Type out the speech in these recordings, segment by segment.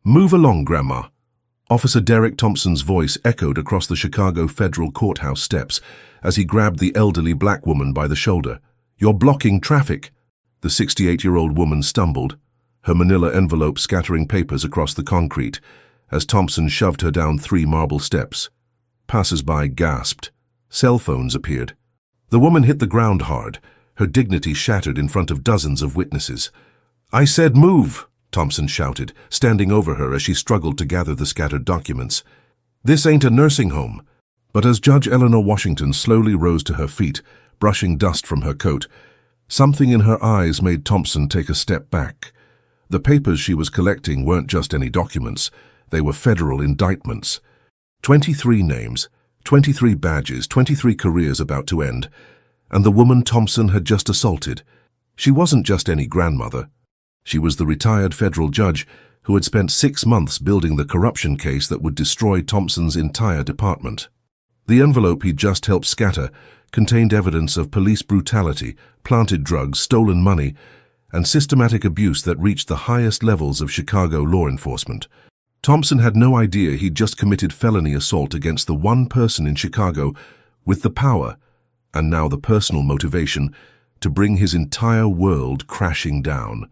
"Move along, Grandma." Officer Derek Thompson's voice echoed across the Chicago Federal Courthouse steps as he grabbed the elderly black woman by the shoulder. "You're blocking traffic." The 68-year-old woman stumbled, her manila envelope scattering papers across the concrete, as Thompson shoved her down 3 marble steps. Passers-by gasped. Cell phones appeared. The woman hit the ground hard, her dignity shattered in front of dozens of witnesses. "I said move!" Thompson shouted, standing over her as she struggled to gather the scattered documents. "This ain't a nursing home." But as Judge Eleanor Washington slowly rose to her feet, brushing dust from her coat, something in her eyes made Thompson take a step back. The papers she was collecting weren't just any documents, they were federal indictments. 23 names, 23 badges, 23 careers about to end, and the woman Thompson had just assaulted. She wasn't just any grandmother. She was the retired federal judge who had spent 6 months building the corruption case that would destroy Thompson's entire department. The envelope he'd just helped scatter contained evidence of police brutality, planted drugs, stolen money, and systematic abuse that reached the highest levels of Chicago law enforcement. Thompson had no idea he'd just committed felony assault against the one person in Chicago with the power, and now the personal motivation, to bring his entire world crashing down.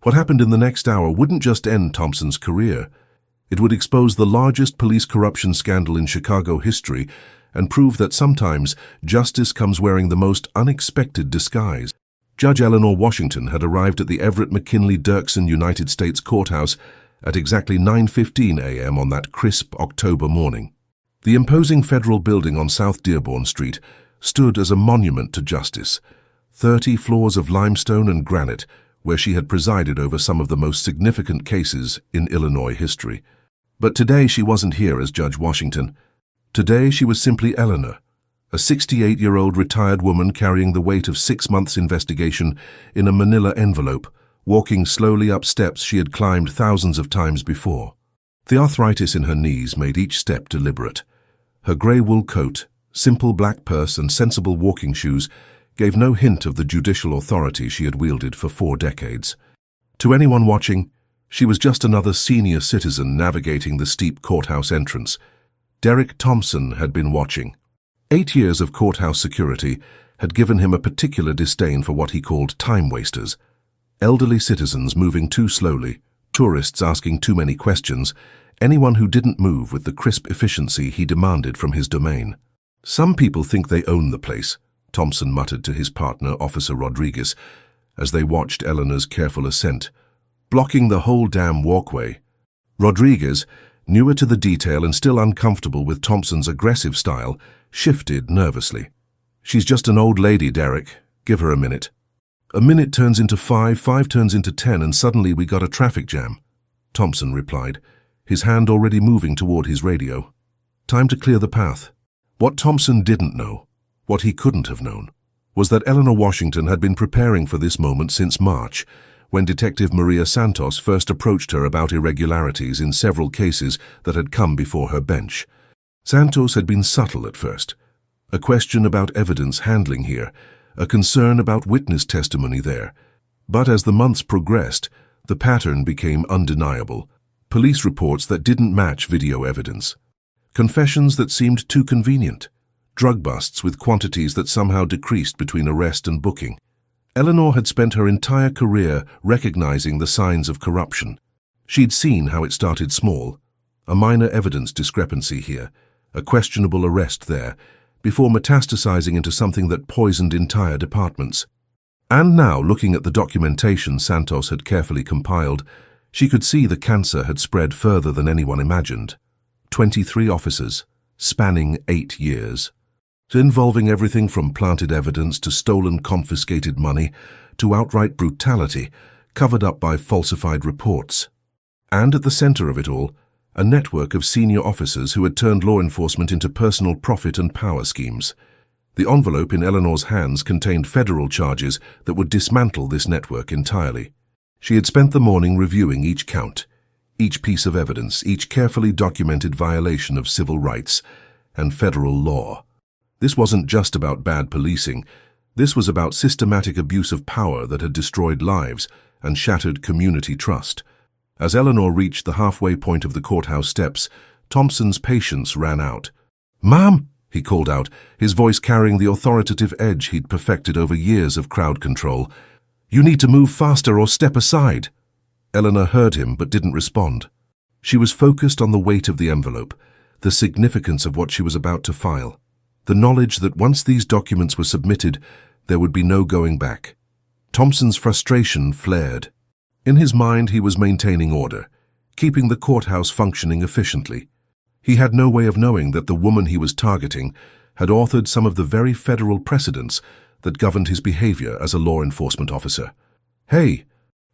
What happened in the next hour wouldn't just end Thompson's career. It would expose the largest police corruption scandal in Chicago history and prove that sometimes justice comes wearing the most unexpected disguise. Judge Eleanor Washington had arrived at the Everett McKinley Dirksen United States Courthouse at exactly 9:15 a.m. on that crisp October morning. The imposing federal building on South Dearborn Street stood as a monument to justice, 30 floors of limestone and granite, where she had presided over some of the most significant cases in Illinois history. But today she wasn't here as Judge Washington. Today she was simply Eleanor, a 68-year-old retired woman carrying the weight of 6 months' investigation in a manila envelope, walking slowly up steps she had climbed thousands of times before. The arthritis in her knees made each step deliberate. Her grey wool coat, simple black purse and sensible walking shoes gave no hint of the judicial authority she had wielded for 4 decades. To anyone watching, she was just another senior citizen navigating the steep courthouse entrance. Derek Thompson had been watching. 8 years of courthouse security had given him a particular disdain for what he called time wasters. Elderly citizens moving too slowly, tourists asking too many questions, anyone who didn't move with the crisp efficiency he demanded from his domain. "Some people think they own the place," Thompson muttered to his partner, Officer Rodriguez, as they watched Eleanor's careful ascent, blocking the whole damn walkway. Rodriguez, newer to the detail and still uncomfortable with Thompson's aggressive style, shifted nervously. "She's just an old lady, Derek. Give her a minute." "A minute turns into 5, 5 turns into 10, and suddenly we got a traffic jam," Thompson replied, his hand already moving toward his radio. "Time to clear the path." What Thompson didn't know, what he couldn't have known, was that Eleanor Washington had been preparing for this moment since March, when Detective Maria Santos first approached her about irregularities in several cases that had come before her bench. Santos had been subtle at first. A question about evidence handling here, a concern about witness testimony there. But as the months progressed, the pattern became undeniable. Police reports that didn't match video evidence. Confessions that seemed too convenient. Drug busts with quantities that somehow decreased between arrest and booking. Eleanor had spent her entire career recognizing the signs of corruption. She'd seen how it started small, a minor evidence discrepancy here, a questionable arrest there, before metastasizing into something that poisoned entire departments. And now, looking at the documentation Santos had carefully compiled, she could see the cancer had spread further than anyone imagined. 23 officers, spanning 8 years. Involving everything from planted evidence to stolen confiscated money to outright brutality, covered up by falsified reports. And at the center of it all, a network of senior officers who had turned law enforcement into personal profit and power schemes. The envelope in Eleanor's hands contained federal charges that would dismantle this network entirely. She had spent the morning reviewing each count, each piece of evidence, each carefully documented violation of civil rights and federal law. This wasn't just about bad policing. This was about systematic abuse of power that had destroyed lives and shattered community trust. As Eleanor reached the halfway point of the courthouse steps, Thompson's patience ran out. "Ma'am," he called out, his voice carrying the authoritative edge he'd perfected over years of crowd control. "You need to move faster or step aside." Eleanor heard him but didn't respond. She was focused on the weight of the envelope, the significance of what she was about to file, the knowledge that once these documents were submitted, there would be no going back. Thompson's frustration flared. In his mind, he was maintaining order, keeping the courthouse functioning efficiently. He had no way of knowing that the woman he was targeting had authored some of the very federal precedents that governed his behavior as a law enforcement officer. "Hey!"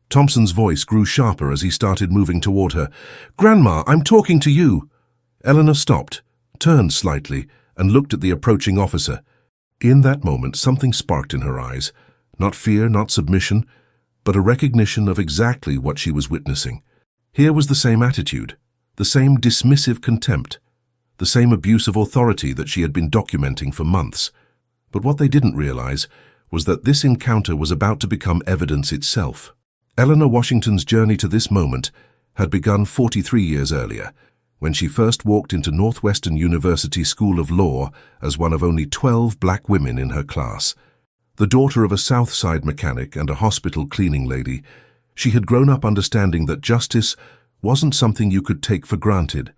Thompson's voice grew sharper as he started moving toward her. "Grandma, I'm talking to you!" Eleanor stopped, turned slightly, and looked at the approaching officer. In that moment, something sparked in her eyes. Not fear, not submission, but a recognition of exactly what she was witnessing. Here was the same attitude, the same dismissive contempt, the same abuse of authority that she had been documenting for months. But what they didn't realize was that this encounter was about to become evidence itself. Eleanor Washington's journey to this moment had begun 43 years earlier, when she first walked into Northwestern University School of Law as one of only 12 black women in her class. The daughter of a South Side mechanic and a hospital cleaning lady, she had grown up understanding that justice wasn't something you could take for granted.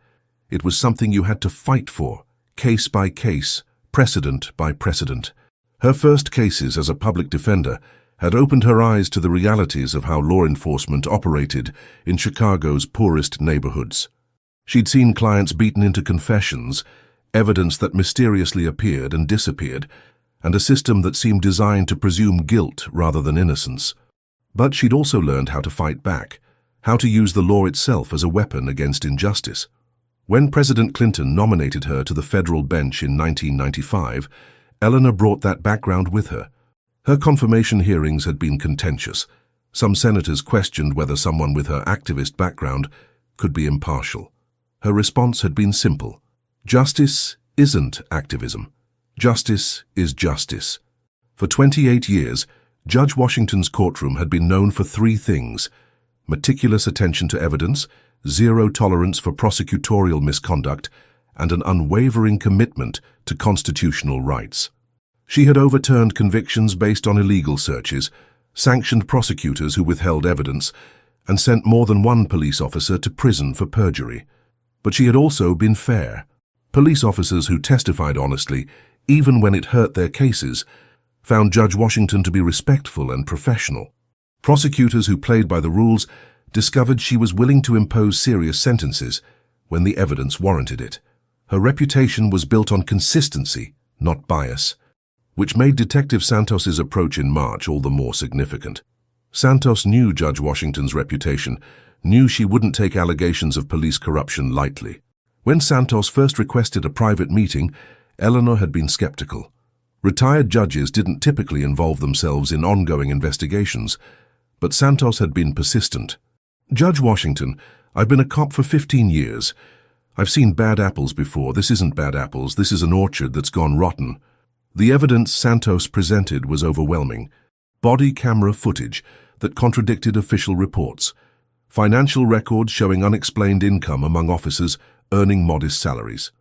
It was something you had to fight for, case by case, precedent by precedent. Her first cases as a public defender had opened her eyes to the realities of how law enforcement operated in Chicago's poorest neighborhoods. She'd seen clients beaten into confessions, evidence that mysteriously appeared and disappeared, and a system that seemed designed to presume guilt rather than innocence. But she'd also learned how to fight back, how to use the law itself as a weapon against injustice. When President Clinton nominated her to the federal bench in 1995, Eleanor brought that background with her. Her confirmation hearings had been contentious. Some senators questioned whether someone with her activist background could be impartial. Her response had been simple. Justice isn't activism. Justice is justice. For 28 years, Judge Washington's courtroom had been known for three things: meticulous attention to evidence, zero tolerance for prosecutorial misconduct, and an unwavering commitment to constitutional rights. She had overturned convictions based on illegal searches, sanctioned prosecutors who withheld evidence, and sent more than one police officer to prison for perjury. But she had also been fair. Police officers who testified honestly, even when it hurt their cases, found Judge Washington to be respectful and professional. Prosecutors who played by the rules discovered she was willing to impose serious sentences when the evidence warranted it. Her reputation was built on consistency, not bias, which made Detective Santos's approach in March all the more significant. Santos knew Judge Washington's reputation, knew she wouldn't take allegations of police corruption lightly. When Santos first requested a private meeting, Eleanor had been skeptical. Retired judges didn't typically involve themselves in ongoing investigations, but Santos had been persistent. "Judge Washington, I've been a cop for 15 years. I've seen bad apples before. This isn't bad apples. This is an orchard that's gone rotten." The evidence Santos presented was overwhelming. Body camera footage that contradicted official reports. Financial records showing unexplained income among officers earning modest salaries.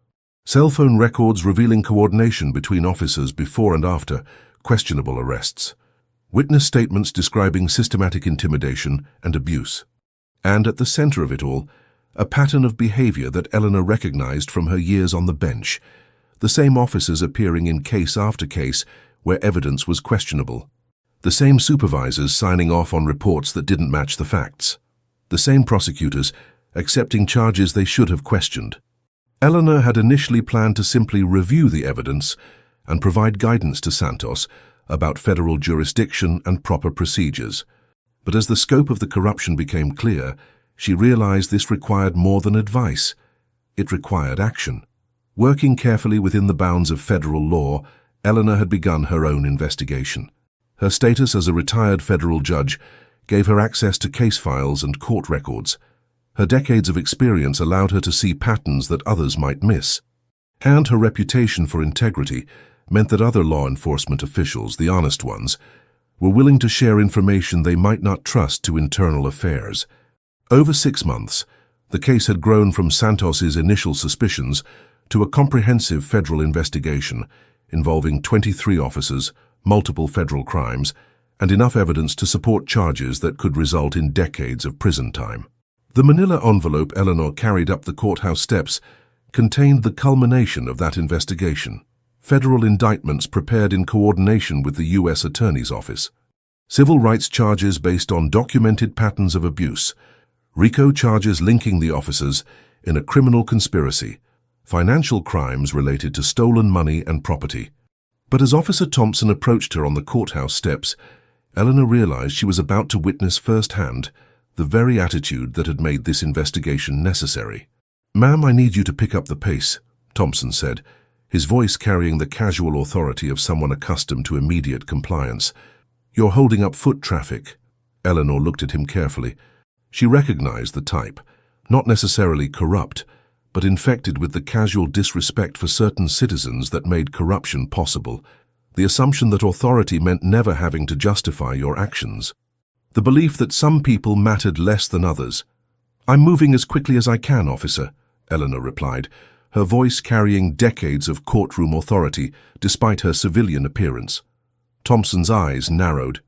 Cell phone records revealing coordination between officers before and after questionable arrests. Witness statements describing systematic intimidation and abuse. And at the center of it all, a pattern of behavior that Eleanor recognized from her years on the bench. The same officers appearing in case after case where evidence was questionable. The same supervisors signing off on reports that didn't match the facts. The same prosecutors accepting charges they should have questioned. Eleanor had initially planned to simply review the evidence and provide guidance to Santos about federal jurisdiction and proper procedures. But as the scope of the corruption became clear, she realized this required more than advice. It required action. Working carefully within the bounds of federal law, Eleanor had begun her own investigation. Her status as a retired federal judge gave her access to case files and court records. Her decades of experience allowed her to see patterns that others might miss. And her reputation for integrity meant that other law enforcement officials, the honest ones, were willing to share information they might not trust to internal affairs. Over 6 months, the case had grown from Santos's initial suspicions to a comprehensive federal investigation involving 23 officers, multiple federal crimes, and enough evidence to support charges that could result in decades of prison time. The manila envelope Eleanor carried up the courthouse steps contained the culmination of that investigation. Federal indictments prepared in coordination with the U.S. Attorney's Office. Civil rights charges based on documented patterns of abuse. RICO charges linking the officers in a criminal conspiracy. Financial crimes related to stolen money and property. But as Officer Thompson approached her on the courthouse steps, Eleanor realized she was about to witness firsthand the very attitude that had made this investigation necessary. "Ma'am, I need you to pick up the pace," Thompson said, his voice carrying the casual authority of someone accustomed to immediate compliance. "You're holding up foot traffic." Eleanor looked at him carefully. She recognized the type, not necessarily corrupt, but infected with the casual disrespect for certain citizens that made corruption possible, the assumption that authority meant never having to justify your actions, the belief that some people mattered less than others. "I'm moving as quickly as I can, officer," Eleanor replied, her voice carrying decades of courtroom authority despite her civilian appearance. Thompson's eyes narrowed.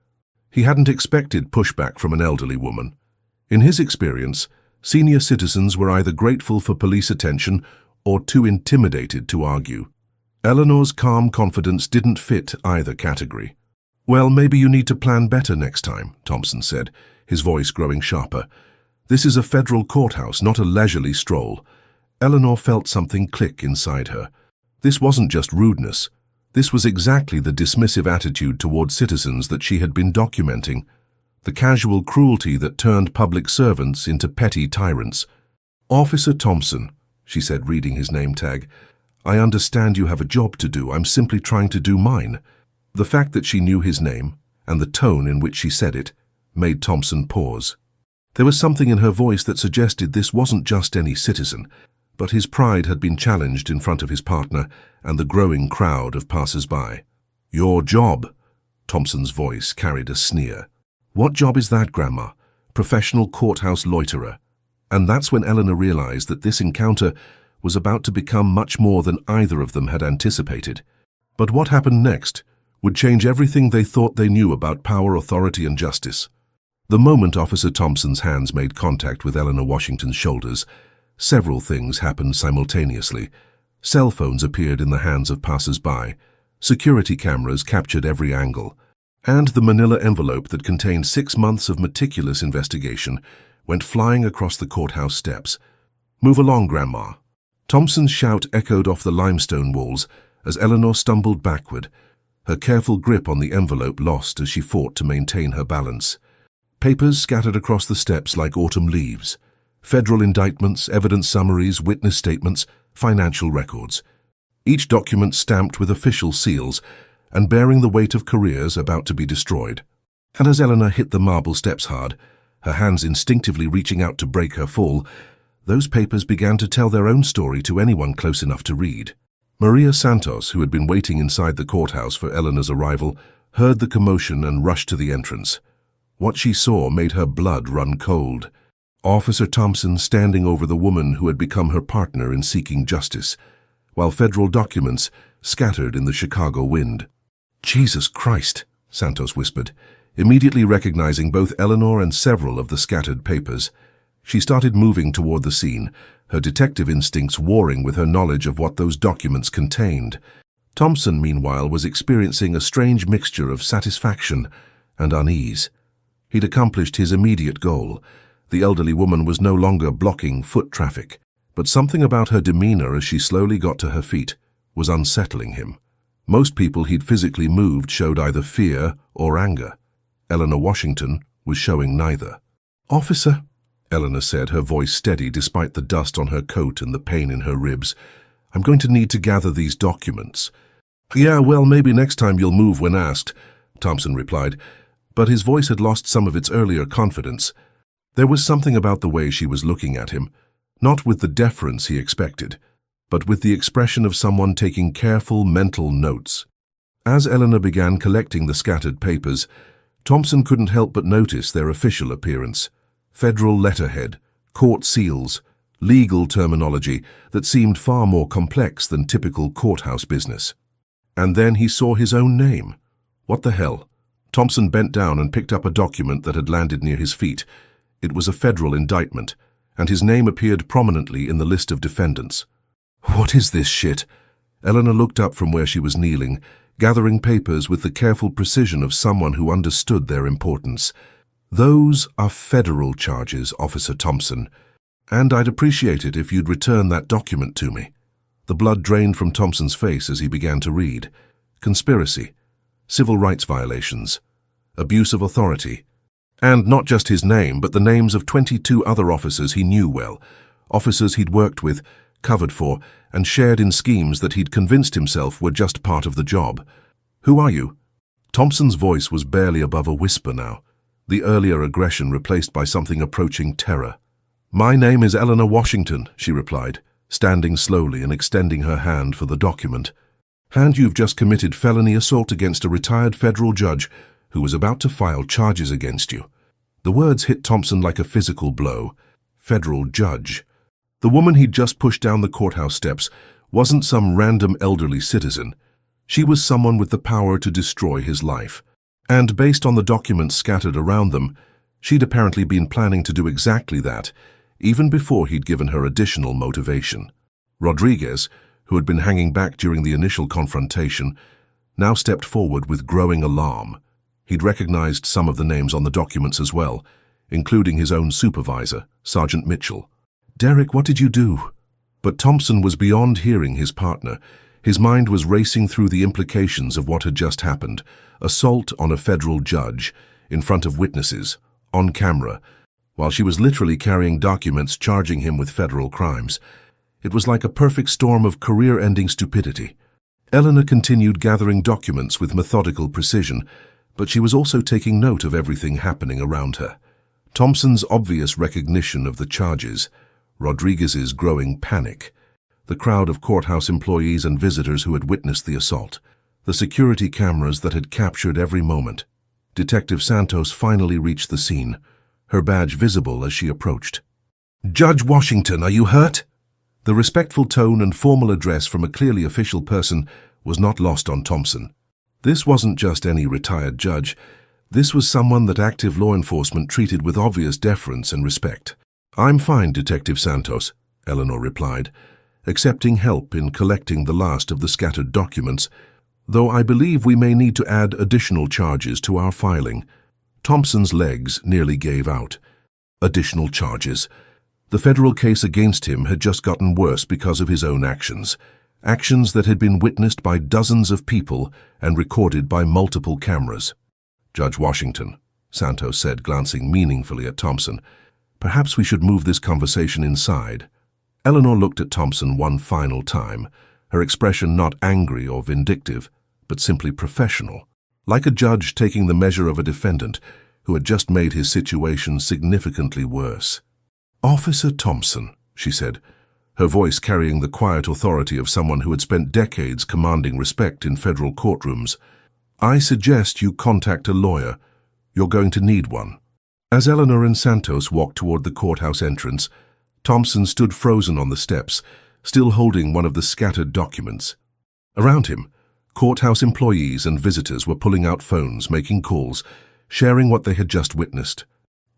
He hadn't expected pushback from an elderly woman. In his experience, senior citizens were either grateful for police attention or too intimidated to argue. Eleanor's calm confidence didn't fit either category. "Well, maybe you need to plan better next time," Thompson said, his voice growing sharper. "This is a federal courthouse, not a leisurely stroll." Eleanor felt something click inside her. This wasn't just rudeness. This was exactly the dismissive attitude toward citizens that she had been documenting. The casual cruelty that turned public servants into petty tyrants. "Officer Thompson," she said, reading his name tag, "I understand you have a job to do. I'm simply trying to do mine." The fact that she knew his name, and the tone in which she said it, made Thompson pause. There was something in her voice that suggested this wasn't just any citizen, but his pride had been challenged in front of his partner and the growing crowd of passers-by. "Your job," Thompson's voice carried a sneer. "What job is that, Grandma? Professional courthouse loiterer." And that's when Eleanor realized that this encounter was about to become much more than either of them had anticipated. But what happened next would change everything they thought they knew about power, authority, and justice. The moment Officer Thompson's hands made contact with Eleanor Washington's shoulders, several things happened simultaneously. Cell phones appeared in the hands of passers-by, security cameras captured every angle, and the manila envelope that contained 6 months of meticulous investigation went flying across the courthouse steps. "Move along, Grandma." Thompson's shout echoed off the limestone walls as Eleanor stumbled backward, her careful grip on the envelope lost as she fought to maintain her balance. Papers scattered across the steps like autumn leaves. Federal indictments, evidence summaries, witness statements, financial records. Each document stamped with official seals and bearing the weight of careers about to be destroyed. And as Eleanor hit the marble steps hard, her hands instinctively reaching out to break her fall, those papers began to tell their own story to anyone close enough to read. Maria Santos, who had been waiting inside the courthouse for Eleanor's arrival, heard the commotion and rushed to the entrance. What she saw made her blood run cold. Officer Thompson standing over the woman who had become her partner in seeking justice, while federal documents scattered in the Chicago wind. "Jesus Christ," Santos whispered, immediately recognizing both Eleanor and several of the scattered papers. She started moving toward the scene, her detective instincts warring with her knowledge of what those documents contained. Thompson, meanwhile, was experiencing a strange mixture of satisfaction and unease. He'd accomplished his immediate goal. The elderly woman was no longer blocking foot traffic, but something about her demeanor as she slowly got to her feet was unsettling him. Most people he'd physically moved showed either fear or anger. Eleanor Washington was showing neither. "Officer," Eleanor said, her voice steady despite the dust on her coat and the pain in her ribs, "I'm going to need to gather these documents." "Yeah, well, maybe next time you'll move when asked," Thompson replied, but his voice had lost some of its earlier confidence. There was something about the way she was looking at him, not with the deference he expected, but with the expression of someone taking careful mental notes. As Eleanor began collecting the scattered papers, Thompson couldn't help but notice their official appearance. Federal letterhead, court seals, legal terminology that seemed far more complex than typical courthouse business. And then he saw his own name. What the hell? Thompson bent down and picked up a document that had landed near his feet. It was a federal indictment, and his name appeared prominently in the list of defendants. What is this shit? Eleanor looked up from where she was kneeling, gathering papers with the careful precision of someone who understood their importance. Those are federal charges, Officer Thompson, and I'd appreciate it if you'd return that document to me. The blood drained from Thompson's face as he began to read. Conspiracy, civil rights violations, abuse of authority, and not just his name, but the names of 22 other officers he knew well, officers he'd worked with, covered for, and shared in schemes that he'd convinced himself were just part of the job. Who are you? Thompson's voice was barely above a whisper now, the earlier aggression replaced by something approaching terror. My name is Eleanor Washington, she replied, standing slowly and extending her hand for the document. And you've just committed felony assault against a retired federal judge who was about to file charges against you. The words hit Thompson like a physical blow. Federal judge. The woman he'd just pushed down the courthouse steps wasn't some random elderly citizen. She was someone with the power to destroy his life. And based on the documents scattered around them, she'd apparently been planning to do exactly that, even before he'd given her additional motivation. Rodriguez, who had been hanging back during the initial confrontation, now stepped forward with growing alarm. He'd recognized some of the names on the documents as well, including his own supervisor, Sergeant Mitchell. Derek, what did you do? But Thompson was beyond hearing his partner. His mind was racing through the implications of what had just happened. Assault on a federal judge, in front of witnesses, on camera, while she was literally carrying documents charging him with federal crimes. It was like a perfect storm of career-ending stupidity. Eleanor continued gathering documents with methodical precision, but she was also taking note of everything happening around her. Thompson's obvious recognition of the charges, Rodriguez's growing panic, the crowd of courthouse employees and visitors who had witnessed the assault, the security cameras that had captured every moment. Detective Santos finally reached the scene, her badge visible as she approached. Judge Washington, are you hurt? The respectful tone and formal address from a clearly official person was not lost on Thompson. This wasn't just any retired judge. This was someone that active law enforcement treated with obvious deference and respect. I'm fine, Detective Santos, Eleanor replied, accepting help in collecting the last of the scattered documents, though I believe we may need to add additional charges to our filing. Thompson's legs nearly gave out. Additional charges. The federal case against him had just gotten worse because of his own actions. Actions that had been witnessed by dozens of people and recorded by multiple cameras. Judge Washington, Santos said, glancing meaningfully at Thompson, perhaps we should move this conversation inside. Eleanor looked at Thompson one final time, her expression not angry or vindictive, but simply professional, like a judge taking the measure of a defendant who had just made his situation significantly worse. Officer Thompson, she said, her voice carrying the quiet authority of someone who had spent decades commanding respect in federal courtrooms. I suggest you contact a lawyer. You're going to need one. As Eleanor and Santos walked toward the courthouse entrance, Thompson stood frozen on the steps, still holding one of the scattered documents. Around him, courthouse employees and visitors were pulling out phones, making calls, sharing what they had just witnessed.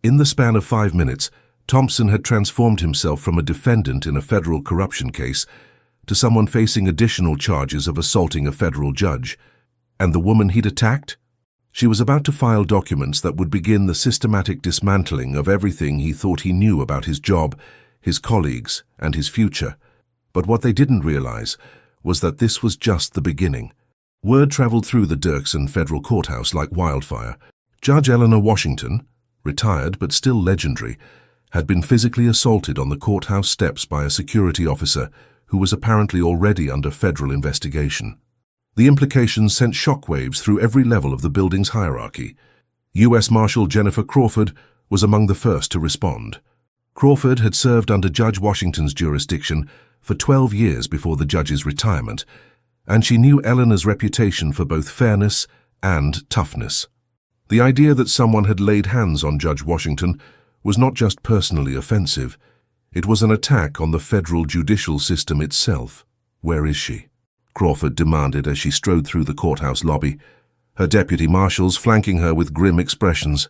In the span of 5 minutes, Thompson had transformed himself from a defendant in a federal corruption case to someone facing additional charges of assaulting a federal judge. And the woman he'd attacked? She was about to file documents that would begin the systematic dismantling of everything he thought he knew about his job, his colleagues, and his future. But what they didn't realize was that this was just the beginning. Word traveled through the Dirksen Federal Courthouse like wildfire. Judge Eleanor Washington, retired but still legendary, had been physically assaulted on the courthouse steps by a security officer who was apparently already under federal investigation. The implications sent shockwaves through every level of the building's hierarchy. U.S. Marshal Jennifer Crawford was among the first to respond. Crawford had served under Judge Washington's jurisdiction for 12 years before the judge's retirement, and she knew Eleanor's reputation for both fairness and toughness. The idea that someone had laid hands on Judge Washington was not just personally offensive. It was an attack on the federal judicial system itself. "Where is she?" Crawford demanded as she strode through the courthouse lobby, her deputy marshals flanking her with grim expressions.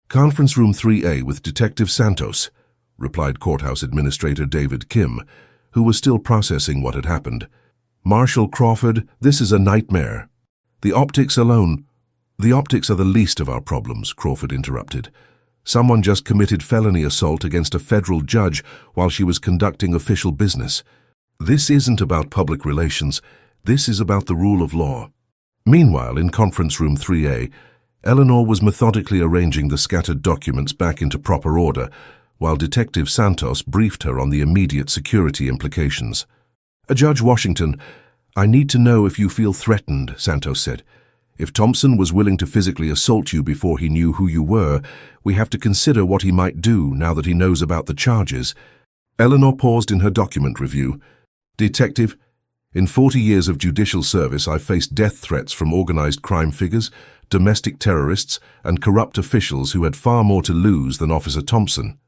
"Conference room 3A with Detective Santos," replied Courthouse Administrator David Kim, who was still processing what had happened. "Marshal Crawford, this is a nightmare." The optics are the least of our problems," Crawford interrupted. "Someone just committed felony assault against a federal judge while she was conducting official business. This isn't about public relations. This is about the rule of law." Meanwhile, in conference room 3A, Eleanor was methodically arranging the scattered documents back into proper order, while Detective Santos briefed her on the immediate security implications. "Judge Washington, I need to know if you feel threatened," Santos said. "If Thompson was willing to physically assault you before he knew who you were, we have to consider what he might do now that he knows about the charges." Eleanor paused in her document review. "Detective, in 40 years of judicial service, I've faced death threats from organized crime figures, domestic terrorists, and corrupt officials who had far more to lose than Officer Thompson.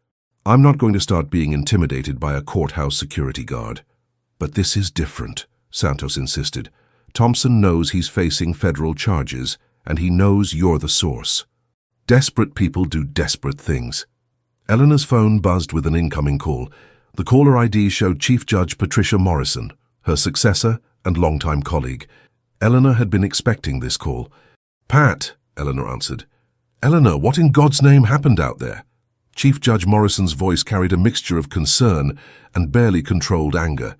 I'm not going to start being intimidated by a courthouse security guard." "But this is different," Santos insisted. "Thompson knows he's facing federal charges, and he knows you're the source. Desperate people do desperate things." Eleanor's phone buzzed with an incoming call. The caller ID showed Chief Judge Patricia Morrison, her successor and longtime colleague. Eleanor had been expecting this call. "Pat," Eleanor answered. "Eleanor, what in God's name happened out there?" Chief Judge Morrison's voice carried a mixture of concern and barely controlled anger.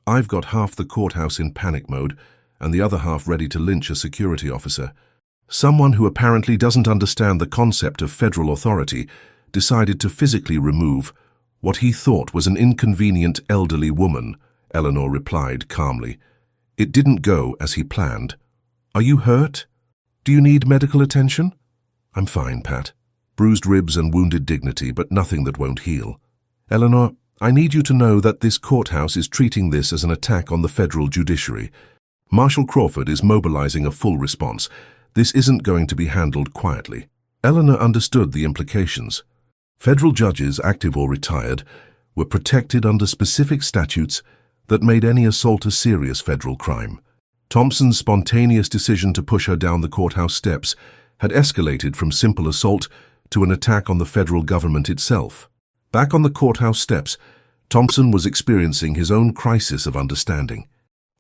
"I've got half the courthouse in panic mode, and the other half ready to lynch a security officer. Someone who apparently doesn't understand the concept of federal authority decided to physically remove what he thought was an inconvenient elderly woman," Eleanor replied calmly. "It didn't go as he planned. Are you hurt? Do you need medical attention?" "I'm fine, Pat. Bruised ribs and wounded dignity, but nothing that won't heal." "Eleanor, I need you to know that this courthouse is treating this as an attack on the federal judiciary. Marshal Crawford is mobilizing a full response. This isn't going to be handled quietly." Eleanor understood the implications. Federal judges, active or retired, were protected under specific statutes that made any assault a serious federal crime. Thompson's spontaneous decision to push her down the courthouse steps had escalated from simple assault to an attack on the federal government itself. Back on the courthouse steps, Thompson was experiencing his own crisis of understanding.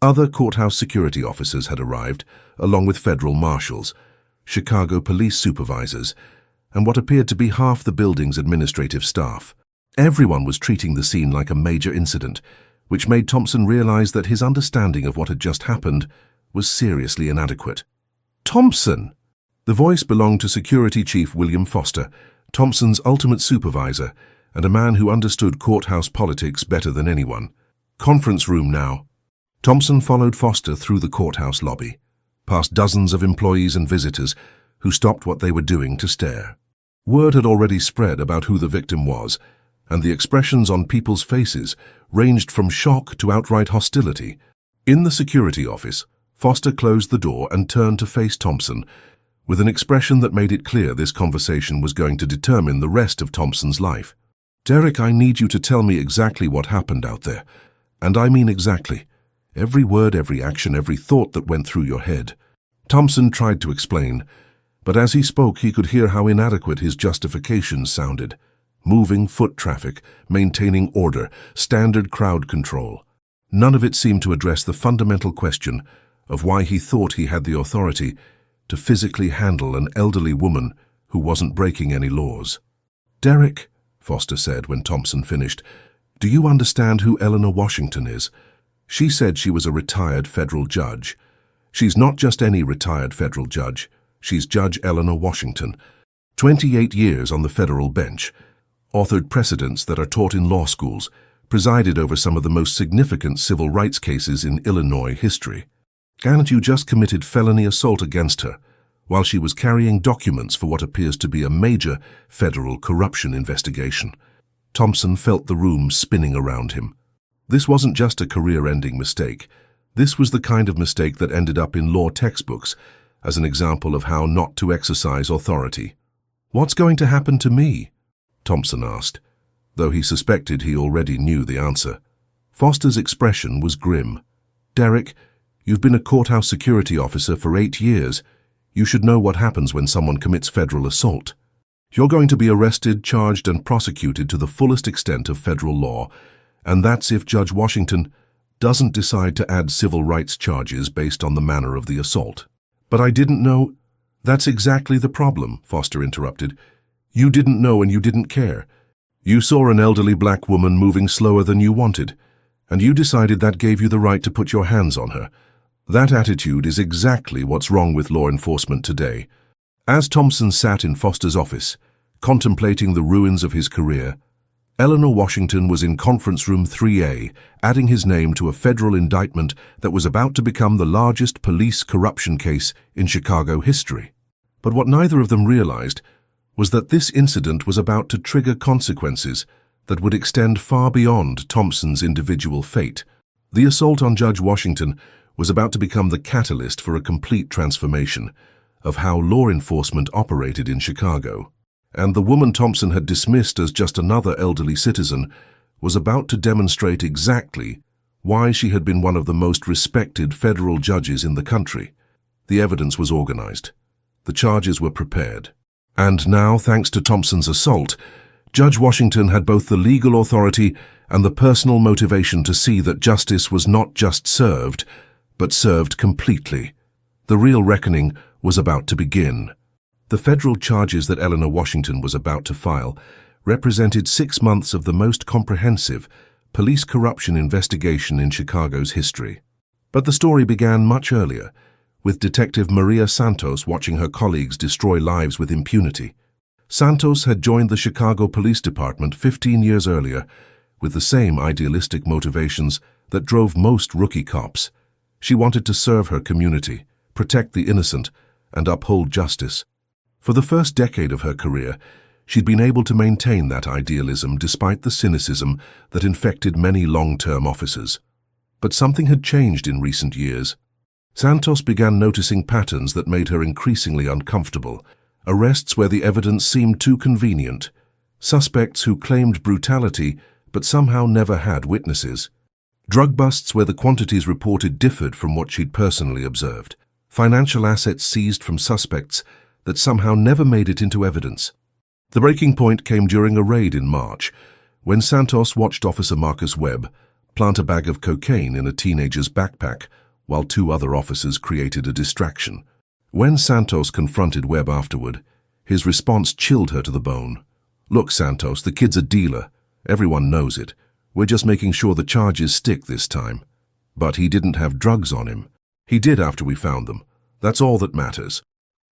Other courthouse security officers had arrived, along with federal marshals, Chicago police supervisors, and what appeared to be half the building's administrative staff. Everyone was treating the scene like a major incident, which made Thompson realize that his understanding of what had just happened was seriously inadequate. "Thompson!" The voice belonged to Security Chief William Foster, Thompson's ultimate supervisor, and a man who understood courthouse politics better than anyone. "Conference room now." Thompson followed Foster through the courthouse lobby, past dozens of employees and visitors who stopped what they were doing to stare. Word had already spread about who the victim was, and the expressions on people's faces ranged from shock to outright hostility. In the security office, Foster closed the door and turned to face Thompson, with an expression that made it clear this conversation was going to determine the rest of Thompson's life. "Derek, I need you to tell me exactly what happened out there. And I mean exactly. Every word, every action, every thought that went through your head." Thompson tried to explain, but as he spoke he could hear how inadequate his justifications sounded. Moving foot traffic, maintaining order, standard crowd control. None of it seemed to address the fundamental question of why he thought he had the authority to physically handle an elderly woman who wasn't breaking any laws. "Derek," Foster said when Thompson finished, "do you understand who Eleanor Washington is? She said she was a retired federal judge. She's not just any retired federal judge. She's Judge Eleanor Washington. 28 years on the federal bench. Authored precedents that are taught in law schools. Presided over some of the most significant civil rights cases in Illinois history. And you just committed felony assault against her while she was carrying documents for what appears to be a major federal corruption investigation." Thompson felt the room spinning around him. This wasn't just a career-ending mistake. This was the kind of mistake that ended up in law textbooks as an example of how not to exercise authority. "What's going to happen to me?" Thompson asked, though he suspected he already knew the answer. Foster's expression was grim. Derek, you've been a courthouse security officer for 8 years. You should know what happens when someone commits federal assault. You're going to be arrested, charged, and prosecuted to the fullest extent of federal law, and that's if Judge Washington doesn't decide to add civil rights charges based on the manner of the assault. But I didn't know. That's exactly the problem, Foster interrupted. You didn't know and you didn't care. You saw an elderly black woman moving slower than you wanted, and you decided that gave you the right to put your hands on her. That attitude is exactly what's wrong with law enforcement today. As Thompson sat in Foster's office, contemplating the ruins of his career, Eleanor Washington was in Conference Room 3A, adding his name to a federal indictment that was about to become the largest police corruption case in Chicago history. But what neither of them realized was that this incident was about to trigger consequences that would extend far beyond Thompson's individual fate. The assault on Judge Washington was about to become the catalyst for a complete transformation of how law enforcement operated in Chicago. And the woman Thompson had dismissed as just another elderly citizen was about to demonstrate exactly why she had been one of the most respected federal judges in the country. The evidence was organized. The charges were prepared. And now, thanks to Thompson's assault, Judge Washington had both the legal authority and the personal motivation to see that justice was not just served, but served completely. The real reckoning was about to begin. The federal charges that Eleanor Washington was about to file represented 6 months of the most comprehensive police corruption investigation in Chicago's history. But the story began much earlier, with Detective Maria Santos watching her colleagues destroy lives with impunity. Santos had joined the Chicago Police Department 15 years earlier with the same idealistic motivations that drove most rookie cops. She wanted to serve her community, protect the innocent, and uphold justice. For the first decade of her career, she'd been able to maintain that idealism despite the cynicism that infected many long-term officers. But something had changed in recent years. Santos began noticing patterns that made her increasingly uncomfortable. Arrests where the evidence seemed too convenient. Suspects who claimed brutality but somehow never had witnesses. Drug busts where the quantities reported differed from what she'd personally observed. Financial assets seized from suspects that somehow never made it into evidence. The breaking point came during a raid in March, when Santos watched Officer Marcus Webb plant a bag of cocaine in a teenager's backpack while 2 other officers created a distraction. When Santos confronted Webb afterward, his response chilled her to the bone. "Look, Santos, the kid's a dealer. Everyone knows it. We're just making sure the charges stick this time." But he didn't have drugs on him. He did after we found them. That's all that matters.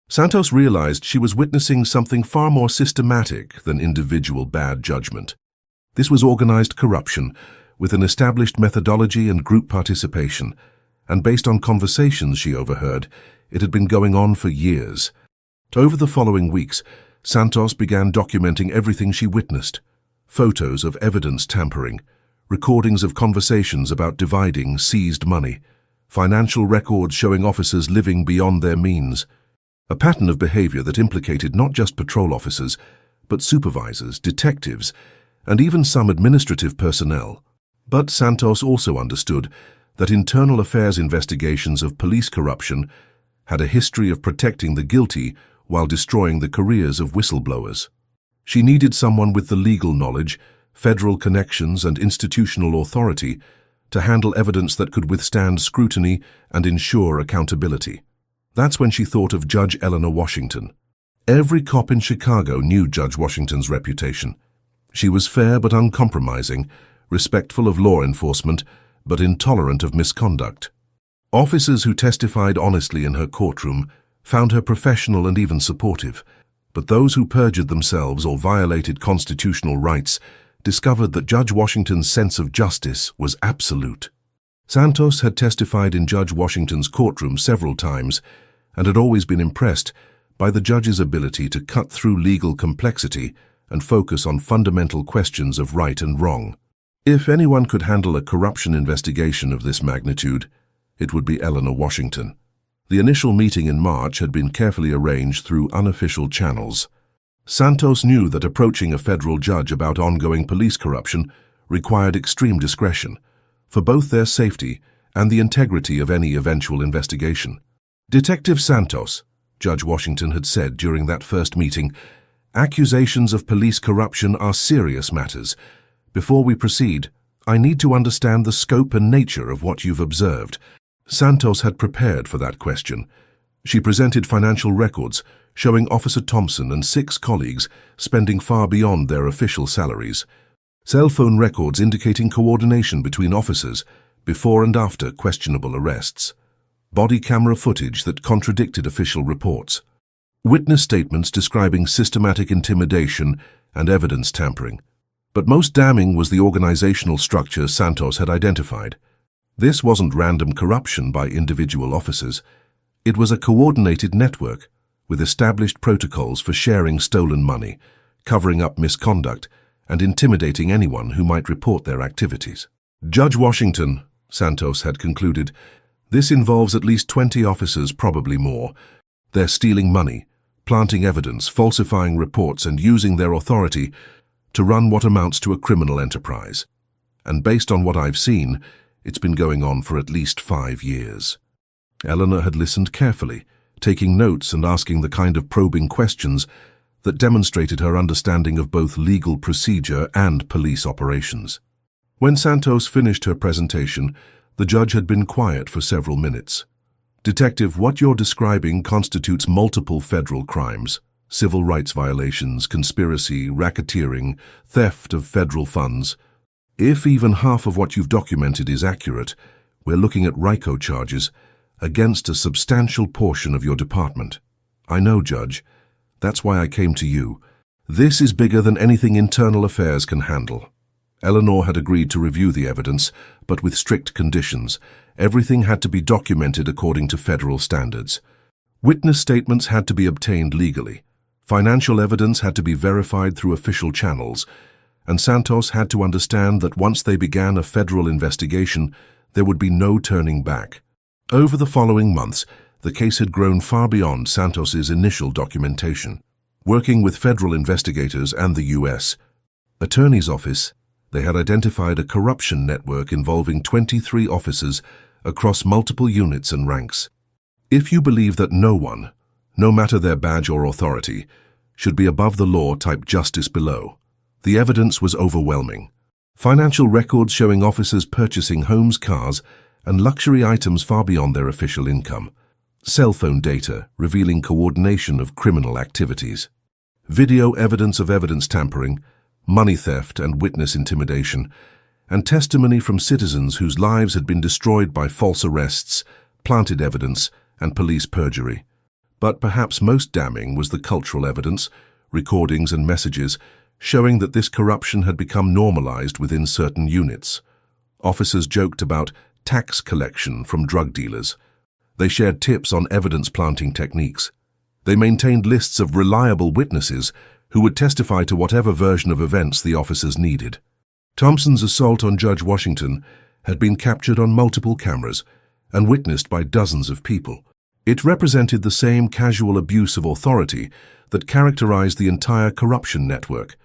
Santos realized she was witnessing something far more systematic than individual bad judgment. This was organized corruption, with an established methodology and group participation, and based on conversations she overheard, it had been going on for years. Over the following weeks, Santos began documenting everything she witnessed. Photos of evidence tampering, recordings of conversations about dividing seized money, financial records showing officers living beyond their means. A pattern of behavior that implicated not just patrol officers, but supervisors, detectives, and even some administrative personnel. But Santos also understood that internal affairs investigations of police corruption had a history of protecting the guilty while destroying the careers of whistleblowers. She needed someone with the legal knowledge, federal connections, and institutional authority to handle evidence that could withstand scrutiny and ensure accountability. That's when she thought of Judge Eleanor Washington. Every cop in Chicago knew Judge Washington's reputation. She was fair but uncompromising, respectful of law enforcement, but intolerant of misconduct. Officers who testified honestly in her courtroom found her professional and even supportive, but those who perjured themselves or violated constitutional rights discovered that Judge Washington's sense of justice was absolute. Santos had testified in Judge Washington's courtroom several times and had always been impressed by the judge's ability to cut through legal complexity and focus on fundamental questions of right and wrong. If anyone could handle a corruption investigation of this magnitude, it would be Eleanor Washington. The initial meeting in March had been carefully arranged through unofficial channels. Santos knew that approaching a federal judge about ongoing police corruption required extreme discretion, for both their safety and the integrity of any eventual investigation. "Detective Santos," Judge Washington had said during that first meeting, "accusations of police corruption are serious matters. Before we proceed, I need to understand the scope and nature of what you've observed." Santos had prepared for that question. She presented financial records showing Officer Thompson and 6 colleagues spending far beyond their official salaries. Cell phone records indicating coordination between officers before and after questionable arrests. Body camera footage that contradicted official reports. Witness statements describing systematic intimidation and evidence tampering. But most damning was the organizational structure Santos had identified. This wasn't random corruption by individual officers. It was a coordinated network with established protocols for sharing stolen money, covering up misconduct, and intimidating anyone who might report their activities. "Judge Washington," Santos had concluded, "this involves at least 20 officers, probably more. They're stealing money, planting evidence, falsifying reports, and using their authority to run what amounts to a criminal enterprise. And based on what I've seen, it's been going on for at least 5 years." Eleanor had listened carefully, taking notes and asking the kind of probing questions that demonstrated her understanding of both legal procedure and police operations. When Santos finished her presentation, the judge had been quiet for several minutes. "Detective, what you're describing constitutes multiple federal crimes: civil rights violations, conspiracy, racketeering, theft of federal funds. If even half of what you've documented is accurate, we're looking at RICO charges against a substantial portion of your department." "I know, Judge. That's why I came to you. This is bigger than anything internal affairs can handle." Eleanor had agreed to review the evidence, but with strict conditions. Everything had to be documented according to federal standards. Witness statements had to be obtained legally. Financial evidence had to be verified through official channels, and Santos had to understand that once they began a federal investigation, there would be no turning back. Over the following months, the case had grown far beyond Santos's initial documentation. Working with federal investigators and the U.S. Attorney's Office, they had identified a corruption network involving 23 officers across multiple units and ranks. If you believe that no one, no matter their badge or authority, should be above the law, type justice below. The evidence was overwhelming. Financial records showing officers purchasing homes, cars, and luxury items far beyond their official income. Cell phone data revealing coordination of criminal activities. Video evidence of evidence tampering, money theft and witness intimidation, and testimony from citizens whose lives had been destroyed by false arrests, planted evidence, and police perjury. But perhaps most damning was the cultural evidence, recordings and messages, showing that this corruption had become normalized within certain units. Officers joked about tax collection from drug dealers. They shared tips on evidence-planting techniques. They maintained lists of reliable witnesses who would testify to whatever version of events the officers needed. Thompson's assault on Judge Washington had been captured on multiple cameras and witnessed by dozens of people. It represented the same casual abuse of authority that characterized the entire corruption network.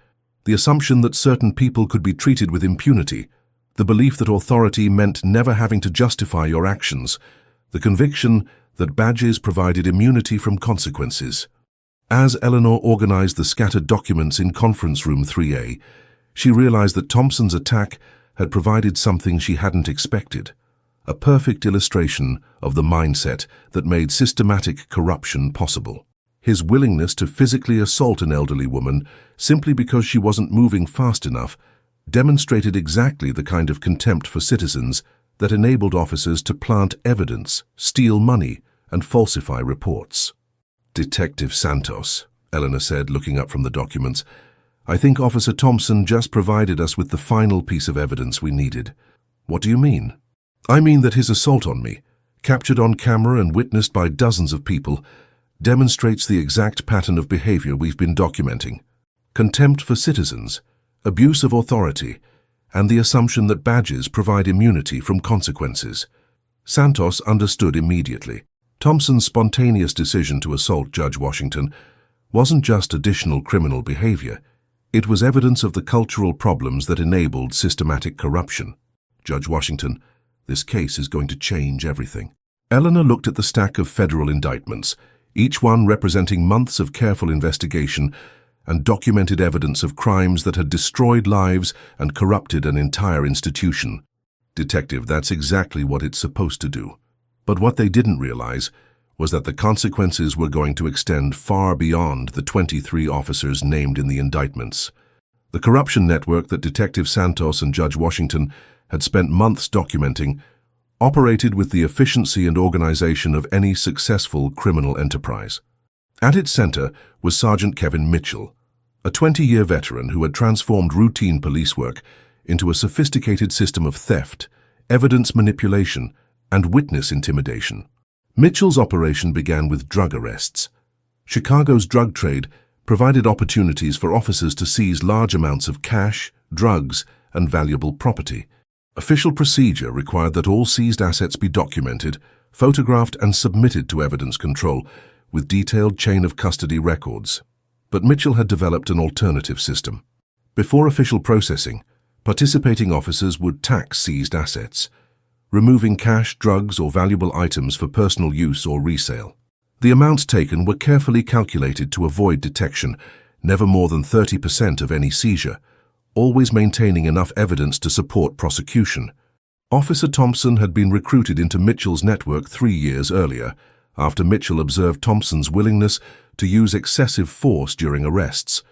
The assumption that certain people could be treated with impunity, the belief that authority meant never having to justify your actions, the conviction that badges provided immunity from consequences. As Eleanor organized the scattered documents in Conference Room 3A, she realized that Thompson's attack had provided something she hadn't expected, a perfect illustration of the mindset that made systematic corruption possible. His willingness to physically assault an elderly woman simply because she wasn't moving fast enough demonstrated exactly the kind of contempt for citizens that enabled officers to plant evidence, steal money, and falsify reports. "Detective Santos," Eleanor said, looking up from the documents, "I think Officer Thompson just provided us with the final piece of evidence we needed." "What do you mean?" "I mean that his assault on me, captured on camera and witnessed by dozens of people, demonstrates the exact pattern of behavior we've been documenting. Contempt for citizens, abuse of authority, and the assumption that badges provide immunity from consequences." Santos understood immediately. Thompson's spontaneous decision to assault Judge Washington wasn't just additional criminal behavior. It was evidence of the cultural problems that enabled systematic corruption. Judge Washington, this case is going to change everything. Eleanor looked at the stack of federal indictments, each one representing months of careful investigation and documented evidence of crimes that had destroyed lives and corrupted an entire institution. Detective, that's exactly what it's supposed to do. But what they didn't realize was that the consequences were going to extend far beyond the 23 officers named in the indictments. The corruption network that Detective Santos and Judge Washington had spent months documenting operated with the efficiency and organization of any successful criminal enterprise. At its center was Sergeant Kevin Mitchell, a 20-year veteran who had transformed routine police work into a sophisticated system of theft, evidence manipulation, and witness intimidation. Mitchell's operation began with drug arrests. Chicago's drug trade provided opportunities for officers to seize large amounts of cash, drugs, and valuable property. Official procedure required that all seized assets be documented, photographed, and submitted to evidence control with detailed chain of custody records. But Mitchell had developed an alternative system. Before official processing, participating officers would tax seized assets, removing cash, drugs, or valuable items for personal use or resale. The amounts taken were carefully calculated to avoid detection, never more than 30% of any seizure, always maintaining enough evidence to support prosecution. Officer Thompson had been recruited into Mitchell's network 3 years earlier, after Mitchell observed Thompson's willingness to use excessive force during arrests.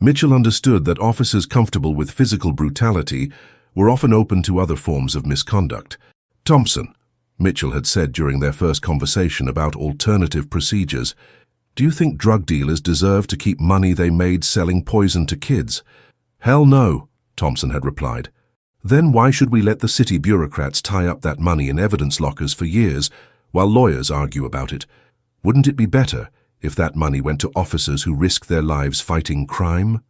Mitchell understood that officers comfortable with physical brutality were often open to other forms of misconduct. Thompson, Mitchell had said during their first conversation about alternative procedures, "Do you think drug dealers deserve to keep money they made selling poison to kids?" "Hell no," Thompson had replied. "Then why should we let the city bureaucrats tie up that money in evidence lockers for years while lawyers argue about it? Wouldn't it be better if that money went to officers who risk their lives fighting crime?"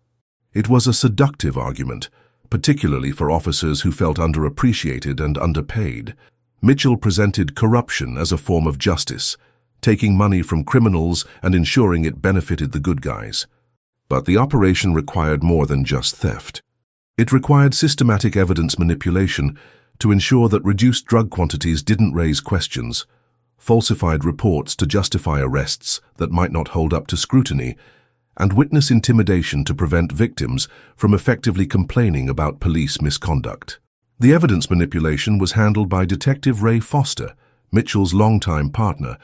It was a seductive argument, particularly for officers who felt underappreciated and underpaid. Mitchell presented corruption as a form of justice, taking money from criminals and ensuring it benefited the good guys. But the operation required more than just theft. It required systematic evidence manipulation to ensure that reduced drug quantities didn't raise questions, falsified reports to justify arrests that might not hold up to scrutiny, and witness intimidation to prevent victims from effectively complaining about police misconduct. The evidence manipulation was handled by Detective Ray Foster, Mitchell's longtime partner,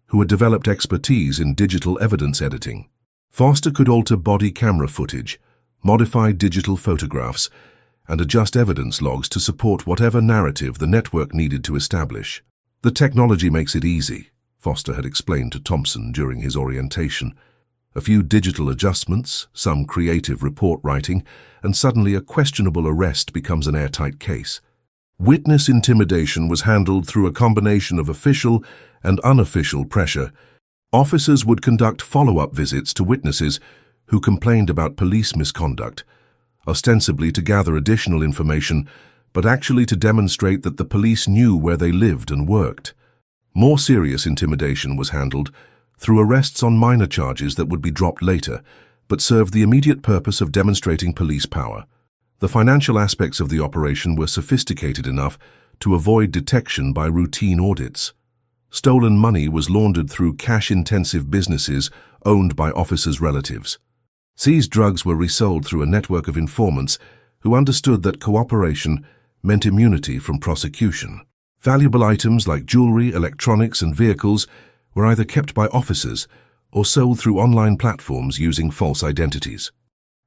who had developed expertise in digital evidence editing. Foster could alter body camera footage, modify digital photographs, and adjust evidence logs to support whatever narrative the network needed to establish. "The technology makes it easy," Foster had explained to Thompson during his orientation. "A few digital adjustments, some creative report writing, and suddenly a questionable arrest becomes an airtight case." Witness intimidation was handled through a combination of official and unofficial pressure. Officers would conduct follow-up visits to witnesses who complained about police misconduct, ostensibly to gather additional information, but actually to demonstrate that the police knew where they lived and worked. More serious intimidation was handled through arrests on minor charges that would be dropped later, but served the immediate purpose of demonstrating police power. The financial aspects of the operation were sophisticated enough to avoid detection by routine audits. Stolen money was laundered through cash-intensive businesses owned by officers' relatives. Seized drugs were resold through a network of informants who understood that cooperation meant immunity from prosecution. Valuable items like jewelry, electronics, and vehicles were either kept by officers or sold through online platforms using false identities.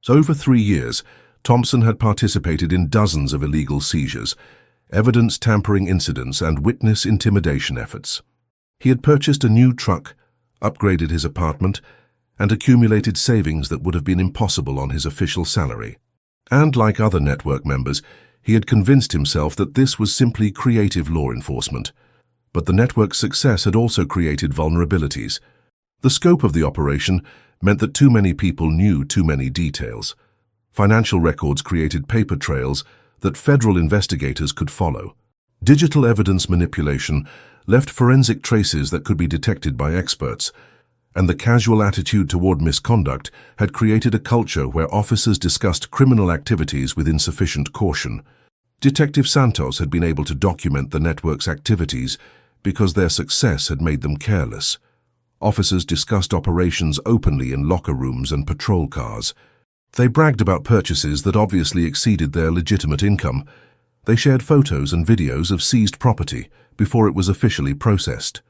So over 3 years, Thompson had participated in dozens of illegal seizures, evidence tampering incidents, and witness intimidation efforts. He had purchased a new truck, upgraded his apartment, and accumulated savings that would have been impossible on his official salary. And like other network members, he had convinced himself that this was simply creative law enforcement. But the network's success had also created vulnerabilities. The scope of the operation meant that too many people knew too many details. Financial records created paper trails that federal investigators could follow. Digital evidence manipulation left forensic traces that could be detected by experts, and the casual attitude toward misconduct had created a culture where officers discussed criminal activities with insufficient caution. Detective Santos had been able to document the network's activities because their success had made them careless. Officers discussed operations openly in locker rooms and patrol cars. They bragged about purchases that obviously exceeded their legitimate income. They shared photos and videos of seized property before it was officially processed.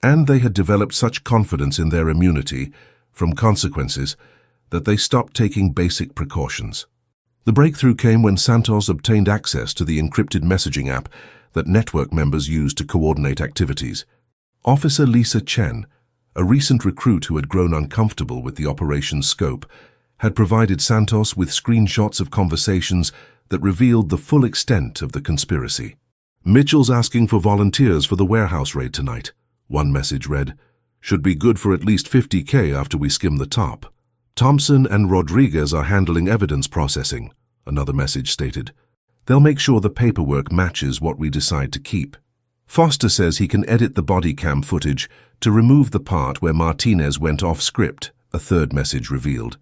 And they had developed such confidence in their immunity from consequences that they stopped taking basic precautions. The breakthrough came when Santos obtained access to the encrypted messaging app that network members used to coordinate activities. Officer Lisa Chen, a recent recruit who had grown uncomfortable with the operation's scope, had provided Santos with screenshots of conversations that revealed the full extent of the conspiracy. "Mitchell's asking for volunteers for the warehouse raid tonight," one message read. "Should be good for at least 50K after we skim the top. Thompson and Rodriguez are handling evidence processing," another message stated. "They'll make sure the paperwork matches what we decide to keep. Foster says he can edit the body cam footage to remove the part where Martinez went off script," a third message revealed.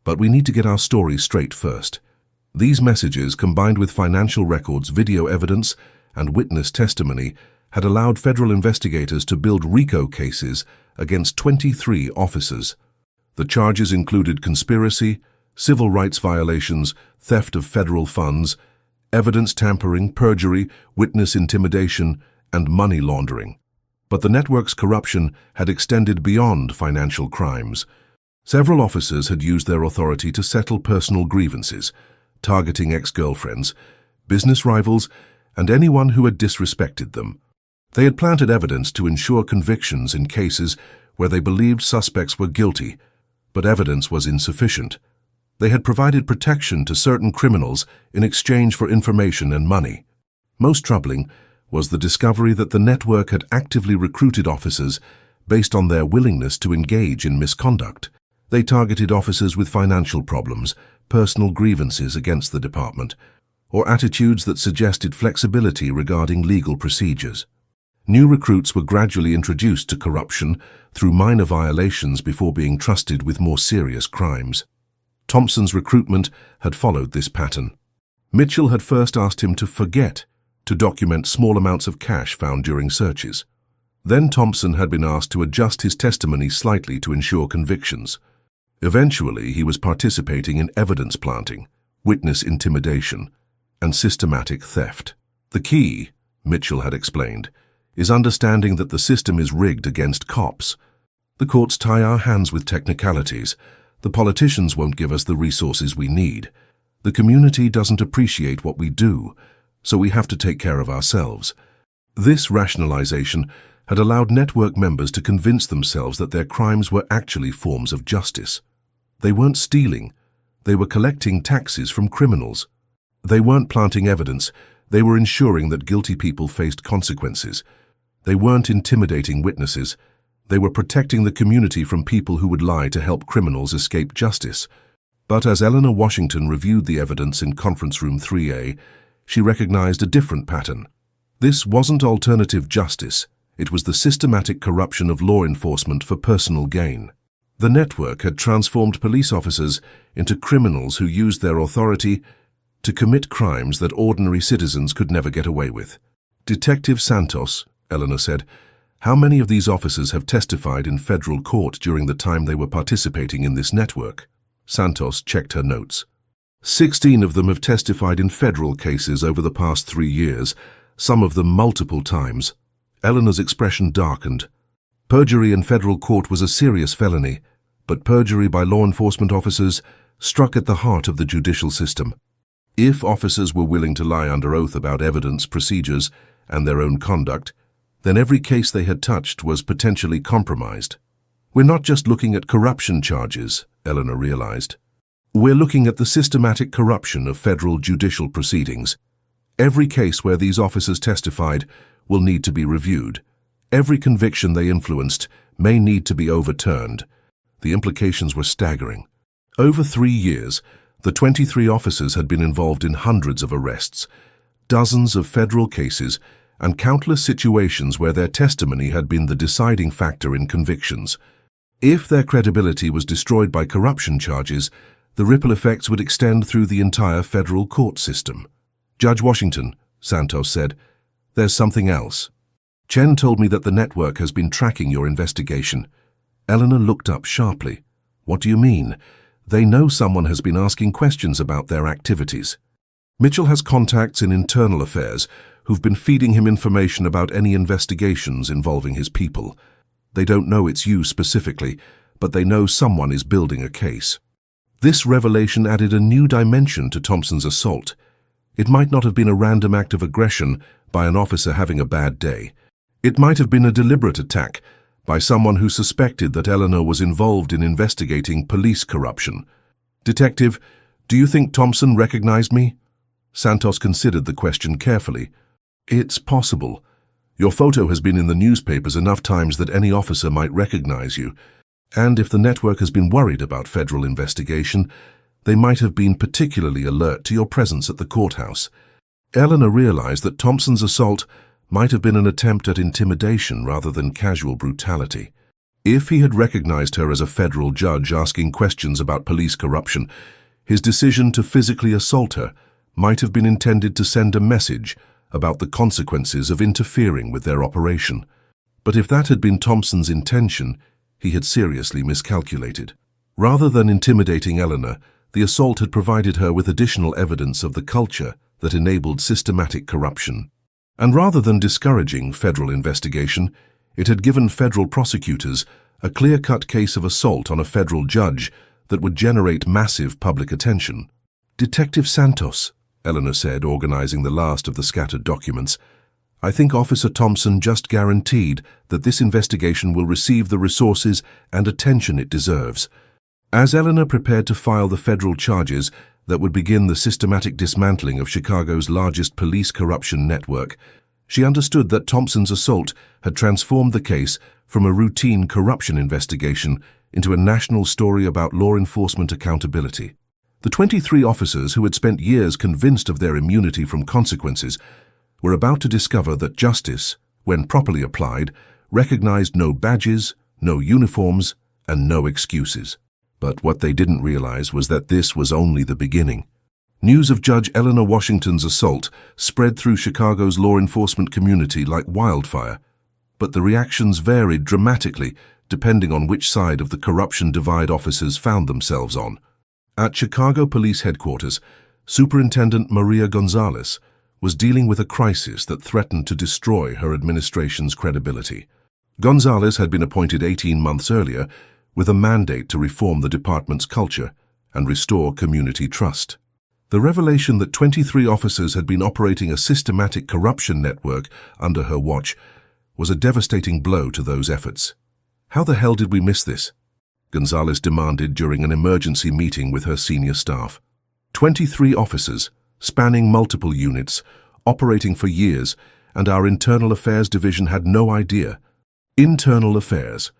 "But we need to get our story straight first." These messages, combined with financial records, video evidence, and witness testimony, had allowed federal investigators to build RICO cases against 23 officers. The charges included conspiracy, civil rights violations, theft of federal funds, evidence tampering, perjury, witness intimidation, and money laundering. But the network's corruption had extended beyond financial crimes. Several officers had used their authority to settle personal grievances, targeting ex-girlfriends, business rivals, and anyone who had disrespected them. They had planted evidence to ensure convictions in cases where they believed suspects were guilty, but evidence was insufficient. They had provided protection to certain criminals in exchange for information and money. Most troubling was the discovery that the network had actively recruited officers based on their willingness to engage in misconduct. They targeted officers with financial problems, personal grievances against the department, or attitudes that suggested flexibility regarding legal procedures. New recruits were gradually introduced to corruption through minor violations before being trusted with more serious crimes. Thompson's recruitment had followed this pattern. Mitchell had first asked him to forget to document small amounts of cash found during searches. Then Thompson had been asked to adjust his testimony slightly to ensure convictions. Eventually, he was participating in evidence planting, witness intimidation, and systematic theft. "The key," Mitchell had explained, "is understanding that the system is rigged against cops. The courts tie our hands with technicalities. The politicians won't give us the resources we need. The community doesn't appreciate what we do, so we have to take care of ourselves." This rationalization had allowed network members to convince themselves that their crimes were actually forms of justice. They weren't stealing. They were collecting taxes from criminals. They weren't planting evidence. They were ensuring that guilty people faced consequences. They weren't intimidating witnesses. They were protecting the community from people who would lie to help criminals escape justice. But as Eleanor Washington reviewed the evidence in Conference Room 3A, she recognized a different pattern. This wasn't alternative justice. It was the systematic corruption of law enforcement for personal gain. The network had transformed police officers into criminals who used their authority to commit crimes that ordinary citizens could never get away with. "Detective Santos," Eleanor said, "how many of these officers have testified in federal court during the time they were participating in this network?" Santos checked her notes. 16 of them have testified in federal cases over the past 3 years, some of them multiple times." Eleanor's expression darkened. Perjury in federal court was a serious felony, but perjury by law enforcement officers struck at the heart of the judicial system. If officers were willing to lie under oath about evidence, procedures, and their own conduct, then every case they had touched was potentially compromised. "We're not just looking at corruption charges," Eleanor realized. "We're looking at the systematic corruption of federal judicial proceedings. Every case where these officers testified will need to be reviewed. Every conviction they influenced may need to be overturned." The implications were staggering. Over 3 years, the 23 officers had been involved in hundreds of arrests, dozens of federal cases, and countless situations where their testimony had been the deciding factor in convictions. If their credibility was destroyed by corruption charges, the ripple effects would extend through the entire federal court system. Judge Washington, Santos said, there's something else. Chen told me that the network has been tracking your investigation. Eleanor looked up sharply. What do you mean? They know someone has been asking questions about their activities. Mitchell has contacts in internal affairs who've been feeding him information about any investigations involving his people. They don't know it's you specifically, but they know someone is building a case. This revelation added a new dimension to Thompson's assault. It might not have been a random act of aggression by an officer having a bad day. It might have been a deliberate attack by someone who suspected that Eleanor was involved in investigating police corruption. Detective, do you think Thompson recognized me? Santos considered the question carefully. It's possible. Your photo has been in the newspapers enough times that any officer might recognize you. And if the network has been worried about federal investigation, they might have been particularly alert to your presence at the courthouse. Eleanor realized that Thompson's assault might have been an attempt at intimidation rather than casual brutality. If he had recognized her as a federal judge asking questions about police corruption, his decision to physically assault her might have been intended to send a message about the consequences of interfering with their operation. But if that had been Thompson's intention, he had seriously miscalculated. Rather than intimidating Eleanor, the assault had provided her with additional evidence of the culture that enabled systematic corruption. And rather than discouraging federal investigation, it had given federal prosecutors a clear-cut case of assault on a federal judge that would generate massive public attention. Detective Santos, Eleanor said, organizing the last of the scattered documents, I think Officer Thompson just guaranteed that this investigation will receive the resources and attention it deserves. As Eleanor prepared to file the federal charges that would begin the systematic dismantling of Chicago's largest police corruption network, she understood that Thompson's assault had transformed the case from a routine corruption investigation into a national story about law enforcement accountability. The 23 officers who had spent years convinced of their immunity from consequences were about to discover that justice, when properly applied, recognized no badges, no uniforms, and no excuses. But what they didn't realize was that this was only the beginning. News of Judge Eleanor Washington's assault spread through Chicago's law enforcement community like wildfire, but the reactions varied dramatically depending on which side of the corruption divide officers found themselves on. At Chicago Police Headquarters, Superintendent Maria Gonzalez was dealing with a crisis that threatened to destroy her administration's credibility. Gonzalez had been appointed 18 months earlier with a mandate to reform the department's culture and restore community trust. The revelation that 23 officers had been operating a systematic corruption network under her watch was a devastating blow to those efforts. How the hell did we miss this? Gonzalez demanded during an emergency meeting with her senior staff. 23 officers, spanning multiple units, operating for years, and our Internal Affairs Division had no idea. Internal Affairs.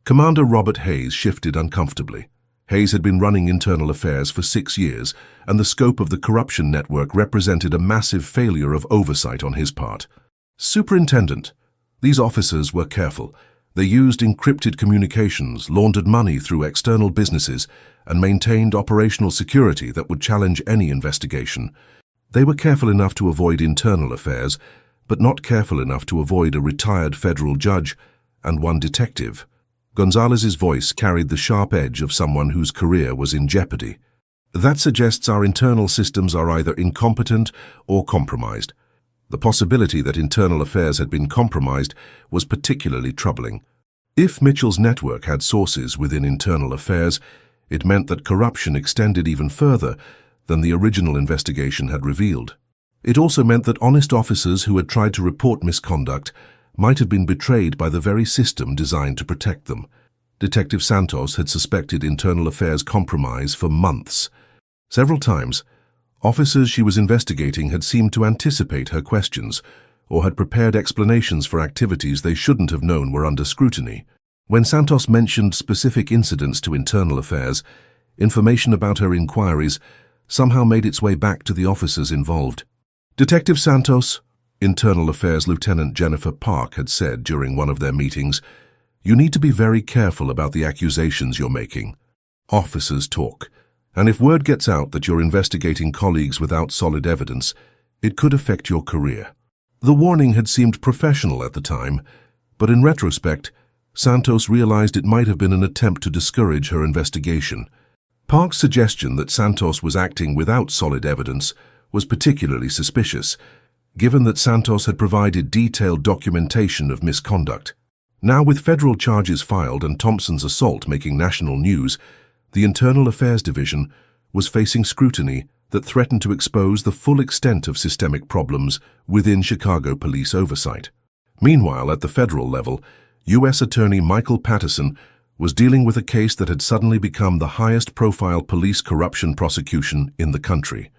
Commander Robert Hayes shifted uncomfortably. Hayes had been running Internal Affairs for 6 years, and the scope of the corruption network represented a massive failure of oversight on his part. Superintendent. These officers were careful. They used encrypted communications, laundered money through external businesses, and maintained operational security that would challenge any investigation. They were careful enough to avoid internal affairs, but not careful enough to avoid a retired federal judge and one detective. Gonzalez's voice carried the sharp edge of someone whose career was in jeopardy. That suggests our internal systems are either incompetent or compromised. The possibility that internal affairs had been compromised was particularly troubling. If Mitchell's network had sources within internal affairs, it meant that corruption extended even further than the original investigation had revealed. It also meant that honest officers who had tried to report misconduct might have been betrayed by the very system designed to protect them. Detective Santos had suspected internal affairs compromise for months. Several times, officers she was investigating had seemed to anticipate her questions or had prepared explanations for activities they shouldn't have known were under scrutiny. When Santos mentioned specific incidents to internal affairs, information about her inquiries somehow made its way back to the officers involved. Detective Santos, Internal Affairs Lieutenant Jennifer Park had said during one of their meetings, You need to be very careful about the accusations you're making. Officers talk, and if word gets out that you're investigating colleagues without solid evidence, it could affect your career. The warning had seemed professional at the time, but in retrospect, Santos realized it might have been an attempt to discourage her investigation. Park's suggestion that Santos was acting without solid evidence was particularly suspicious, given that Santos had provided detailed documentation of misconduct. Now, with federal charges filed and Thompson's assault making national news, the Internal Affairs Division was facing scrutiny that threatened to expose the full extent of systemic problems within Chicago police oversight. Meanwhile, at the federal level, U.S. Attorney Michael Patterson was dealing with a case that had suddenly become the highest-profile police corruption prosecution in the country.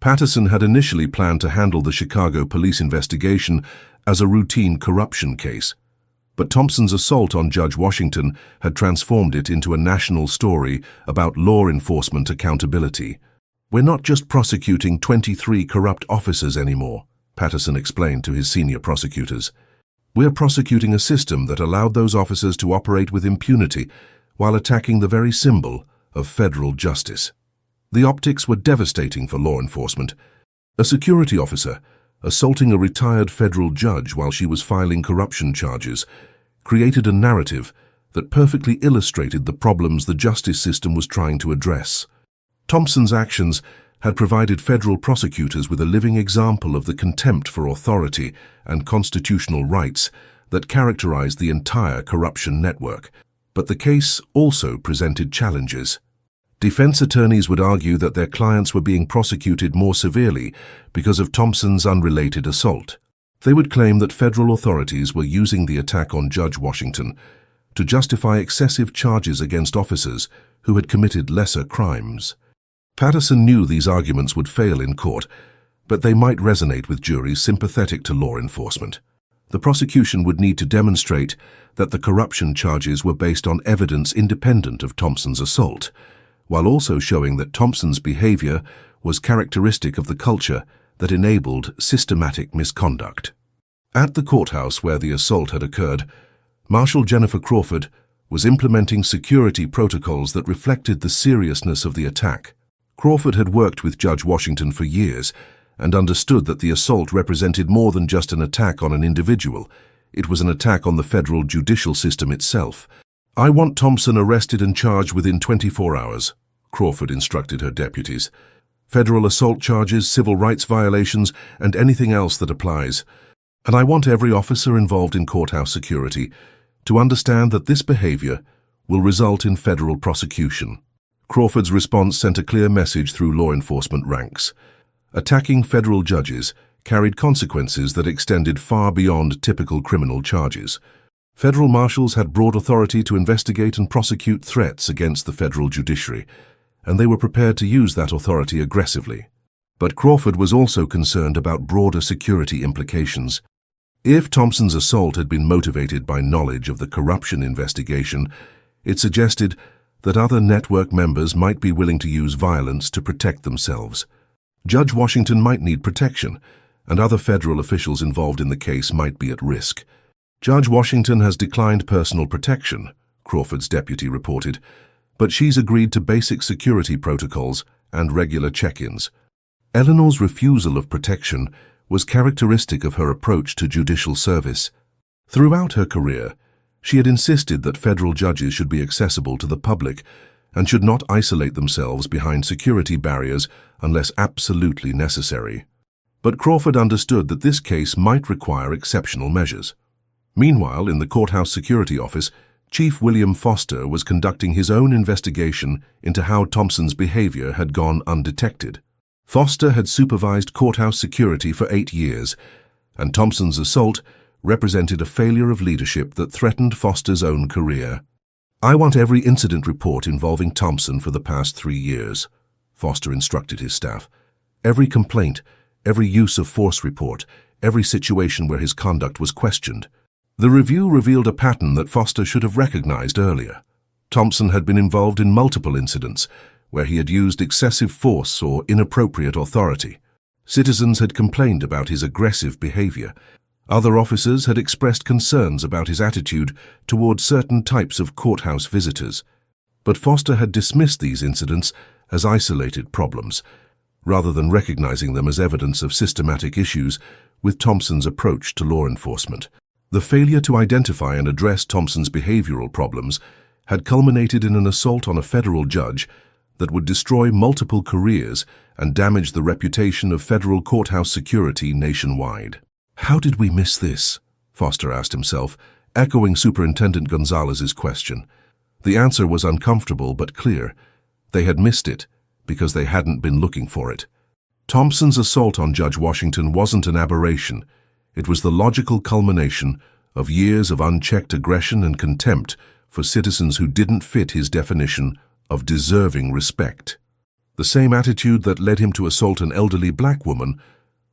Patterson had initially planned to handle the Chicago police investigation as a routine corruption case, but Thompson's assault on Judge Washington had transformed it into a national story about law enforcement accountability. "We're not just prosecuting 23 corrupt officers anymore," Patterson explained to his senior prosecutors. "We're prosecuting a system that allowed those officers to operate with impunity while attacking the very symbol of federal justice." The optics were devastating for law enforcement. A security officer assaulting a retired federal judge while she was filing corruption charges created a narrative that perfectly illustrated the problems the justice system was trying to address. Thompson's actions had provided federal prosecutors with a living example of the contempt for authority and constitutional rights that characterized the entire corruption network. But the case also presented challenges. Defense attorneys would argue that their clients were being prosecuted more severely because of Thompson's unrelated assault. They would claim that federal authorities were using the attack on Judge Washington to justify excessive charges against officers who had committed lesser crimes. Patterson knew these arguments would fail in court, but they might resonate with juries sympathetic to law enforcement. The prosecution would need to demonstrate that the corruption charges were based on evidence independent of Thompson's assault, while also showing that Thompson's behavior was characteristic of the culture that enabled systematic misconduct. At the courthouse where the assault had occurred, Marshal Jennifer Crawford was implementing security protocols that reflected the seriousness of the attack. Crawford had worked with Judge Washington for years and understood that the assault represented more than just an attack on an individual. It was an attack on the federal judicial system itself. "I want Thompson arrested and charged within 24 hours, Crawford instructed her deputies. "Federal assault charges, civil rights violations, and anything else that applies. And I want every officer involved in courthouse security to understand that this behavior will result in federal prosecution." Crawford's response sent a clear message through law enforcement ranks. Attacking federal judges carried consequences that extended far beyond typical criminal charges. Federal marshals had broad authority to investigate and prosecute threats against the federal judiciary, and they were prepared to use that authority aggressively. But Crawford was also concerned about broader security implications. If Thompson's assault had been motivated by knowledge of the corruption investigation, it suggested that other network members might be willing to use violence to protect themselves. Judge Washington might need protection, and other federal officials involved in the case might be at risk. "Judge Washington has declined personal protection," Crawford's deputy reported, "but she's agreed to basic security protocols and regular check-ins." Eleanor's refusal of protection was characteristic of her approach to judicial service. Throughout her career, she had insisted that federal judges should be accessible to the public and should not isolate themselves behind security barriers unless absolutely necessary. But Crawford understood that this case might require exceptional measures. Meanwhile, in the courthouse security office, Chief William Foster was conducting his own investigation into how Thompson's behavior had gone undetected. Foster had supervised courthouse security for 8 years, and Thompson's assault represented a failure of leadership that threatened Foster's own career. "I want every incident report involving Thompson for the past 3 years," Foster instructed his staff. "Every complaint, every use of force report, every situation where his conduct was questioned." The review revealed a pattern that Foster should have recognized earlier. Thompson had been involved in multiple incidents where he had used excessive force or inappropriate authority. Citizens had complained about his aggressive behavior, Other officers had expressed concerns about his attitude toward certain types of courthouse visitors, but Foster had dismissed these incidents as isolated problems, rather than recognizing them as evidence of systematic issues with Thompson's approach to law enforcement. The failure to identify and address Thompson's behavioral problems had culminated in an assault on a federal judge that would destroy multiple careers and damage the reputation of federal courthouse security nationwide. How did we miss this? Foster asked himself, echoing Superintendent Gonzalez's question. The answer was uncomfortable but clear. They had missed it because they hadn't been looking for it. Thompson's assault on Judge Washington wasn't an aberration. It was the logical culmination of years of unchecked aggression and contempt for citizens who didn't fit his definition of deserving respect. The same attitude that led him to assault an elderly black woman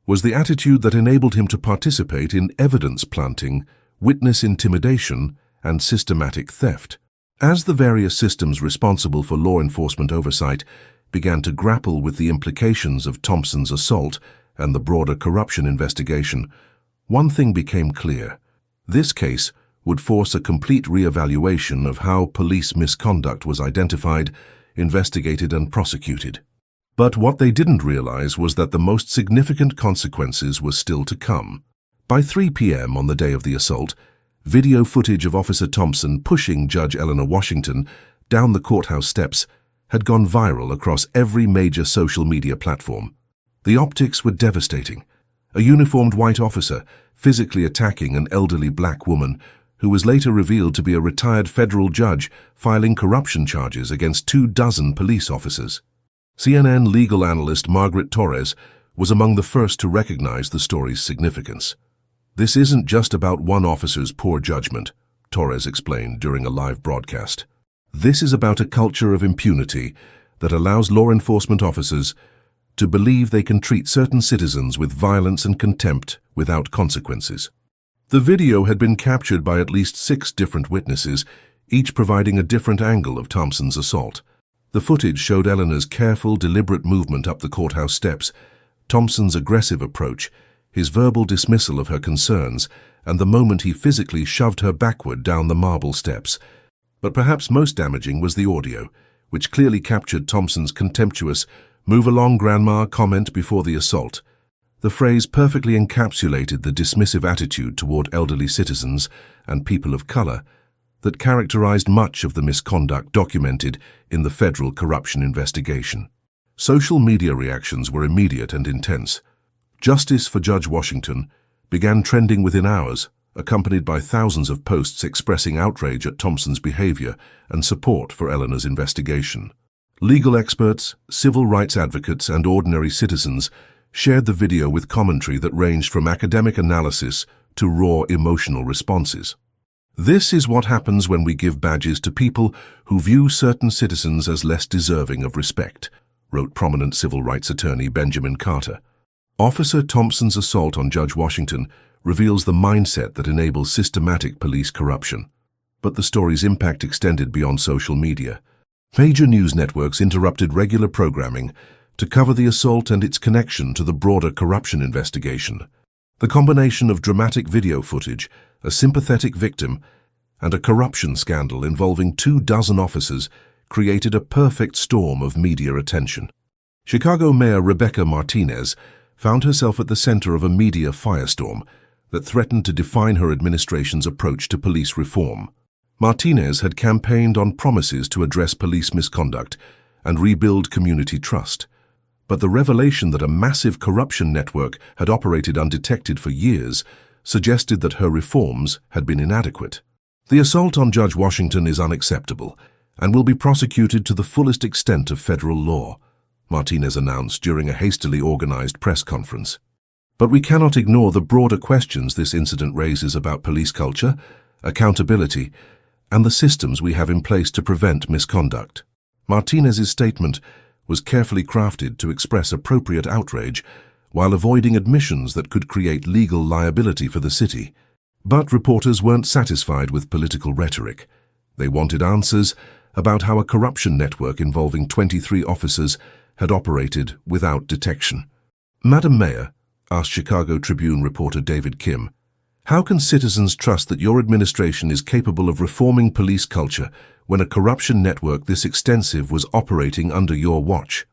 was the attitude that enabled him to participate in evidence planting, witness intimidation, and systematic theft. As the various systems responsible for law enforcement oversight began to grapple with the implications of Thompson's assault and the broader corruption investigation, one thing became clear. This case would force a complete re-evaluation of how police misconduct was identified, investigated, and prosecuted. But what they didn't realize was that the most significant consequences were still to come. By 3 p.m. on the day of the assault, video footage of Officer Thompson pushing Judge Eleanor Washington down the courthouse steps had gone viral across every major social media platform. The optics were devastating. A uniformed white officer physically attacking an elderly black woman who was later revealed to be a retired federal judge filing corruption charges against 24 police officers. CNN legal analyst Margaret Torres was among the first to recognize the story's significance. This isn't just about one officer's poor judgment, Torres explained during a live broadcast. This is about a culture of impunity that allows law enforcement officers to believe they can treat certain citizens with violence and contempt without consequences. The video had been captured by at least 6 different witnesses, each providing a different angle of Thompson's assault. The footage showed Eleanor's careful, deliberate movement up the courthouse steps, Thompson's aggressive approach, his verbal dismissal of her concerns, and the moment he physically shoved her backward down the marble steps. But perhaps most damaging was the audio, which clearly captured Thompson's contemptuous, "Move along, Grandma" comment before the assault. The phrase perfectly encapsulated the dismissive attitude toward elderly citizens and people of color that characterized much of the misconduct documented in the federal corruption investigation. Social media reactions were immediate and intense. "Justice for Judge Washington" began trending within hours, accompanied by thousands of posts expressing outrage at Thompson's behavior and support for Eleanor's investigation. Legal experts, civil rights advocates, and ordinary citizens shared the video with commentary that ranged from academic analysis to raw emotional responses. "This is what happens when we give badges to people who view certain citizens as less deserving of respect," wrote prominent civil rights attorney Benjamin Carter. Officer Thompson's assault on Judge Washington reveals the mindset that enables systematic police corruption. But the story's impact extended beyond social media. Major news networks interrupted regular programming to cover the assault and its connection to the broader corruption investigation. The combination of dramatic video footage, a sympathetic victim, and a corruption scandal involving 24 officers created a perfect storm of media attention. Chicago Mayor Rebecca Martinez found herself at the center of a media firestorm that threatened to define her administration's approach to police reform. Martinez had campaigned on promises to address police misconduct and rebuild community trust. But the revelation that a massive corruption network had operated undetected for years suggested that her reforms had been inadequate. "The assault on Judge Washington is unacceptable and will be prosecuted to the fullest extent of federal law," Martinez announced during a hastily organized press conference. But we cannot ignore the broader questions this incident raises about police culture, accountability, and the systems we have in place to prevent misconduct. Martinez's statement was carefully crafted to express appropriate outrage while avoiding admissions that could create legal liability for the city. But reporters weren't satisfied with political rhetoric. They wanted answers about how a corruption network involving 23 officers had operated without detection. "Madam Mayor," asked Chicago Tribune reporter David Kim, How can citizens trust that your administration is capable of reforming police culture when a corruption network this extensive was operating under your watch?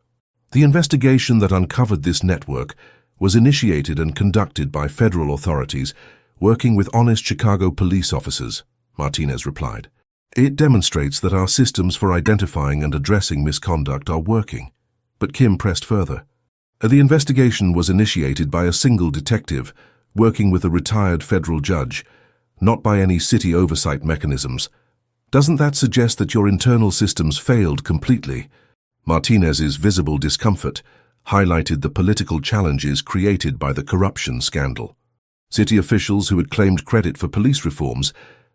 The investigation that uncovered this network was initiated and conducted by federal authorities working with honest Chicago police officers, Martinez replied. It demonstrates that our systems for identifying and addressing misconduct are working. But Kim pressed further. The investigation was initiated by a single detective working with a retired federal judge, not by any city oversight mechanisms. Doesn't that suggest that your internal systems failed completely? Martinez's visible discomfort highlighted the political challenges created by the corruption scandal. City officials who had claimed credit for police reforms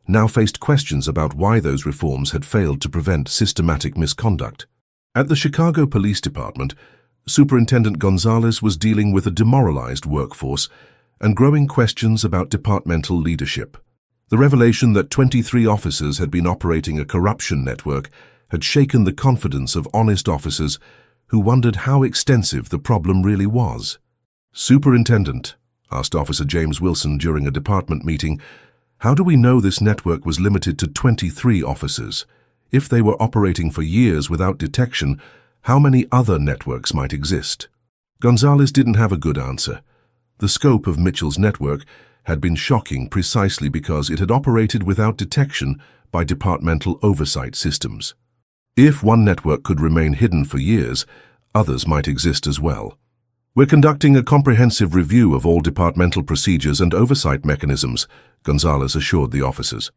now faced questions about why those reforms had failed to prevent systematic misconduct. At the Chicago Police Department, Superintendent Gonzalez was dealing with a demoralized workforce and growing questions about departmental leadership. The revelation that 23 officers had been operating a corruption network had shaken the confidence of honest officers who wondered how extensive the problem really was. "Superintendent," asked Officer James Wilson during a department meeting, "how do we know this network was limited to 23 officers? If they were operating for years without detection, how many other networks might exist?" Gonzalez didn't have a good answer. The scope of Mitchell's network had been shocking precisely because it had operated without detection by departmental oversight systems. If one network could remain hidden for years, others might exist as well. "We're conducting a comprehensive review of all departmental procedures and oversight mechanisms," Gonzalez assured the officers.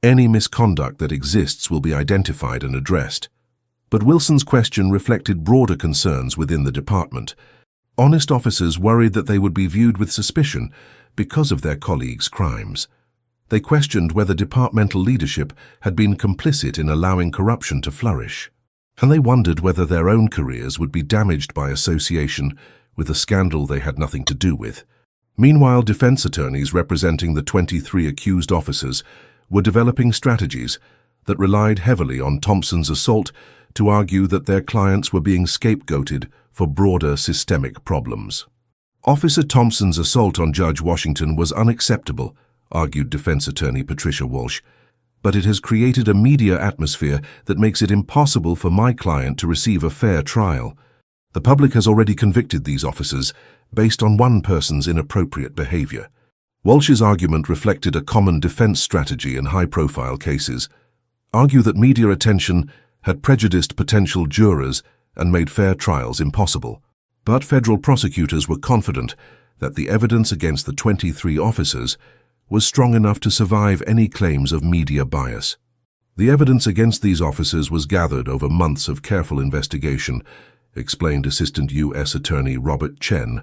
"Any misconduct that exists will be identified and addressed." But Wilson's question reflected broader concerns within the department. Honest officers worried that they would be viewed with suspicion because of their colleagues' crimes. They questioned whether departmental leadership had been complicit in allowing corruption to flourish, and they wondered whether their own careers would be damaged by association with a scandal they had nothing to do with. Meanwhile, defense attorneys representing the 23 accused officers were developing strategies that relied heavily on Thompson's assault to argue that their clients were being scapegoated for broader systemic problems. "Officer Thompson's assault on Judge Washington was unacceptable," argued defense attorney Patricia Walsh, "but it has created a media atmosphere that makes it impossible for my client to receive a fair trial. The public has already convicted these officers based on one person's inappropriate behavior." Walsh's argument reflected a common defense strategy in high-profile cases: argue that media attention had prejudiced potential jurors and made fair trials impossible. But federal prosecutors were confident that the evidence against the 23 officers was strong enough to survive any claims of media bias. "The evidence against these officers was gathered over months of careful investigation," explained Assistant U.S. Attorney Robert Chen.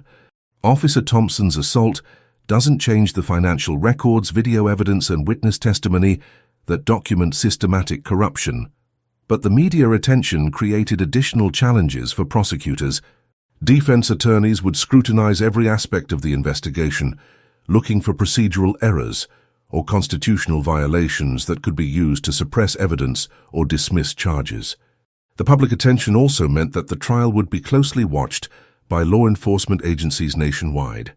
"Officer Thompson's assault doesn't change the financial records, video evidence, and witness testimony that document systematic corruption. But the media attention created additional challenges for prosecutors. Defense attorneys would scrutinize every aspect of the investigation, looking for procedural errors or constitutional violations that could be used to suppress evidence or dismiss charges. The public attention also meant that the trial would be closely watched by law enforcement agencies nationwide.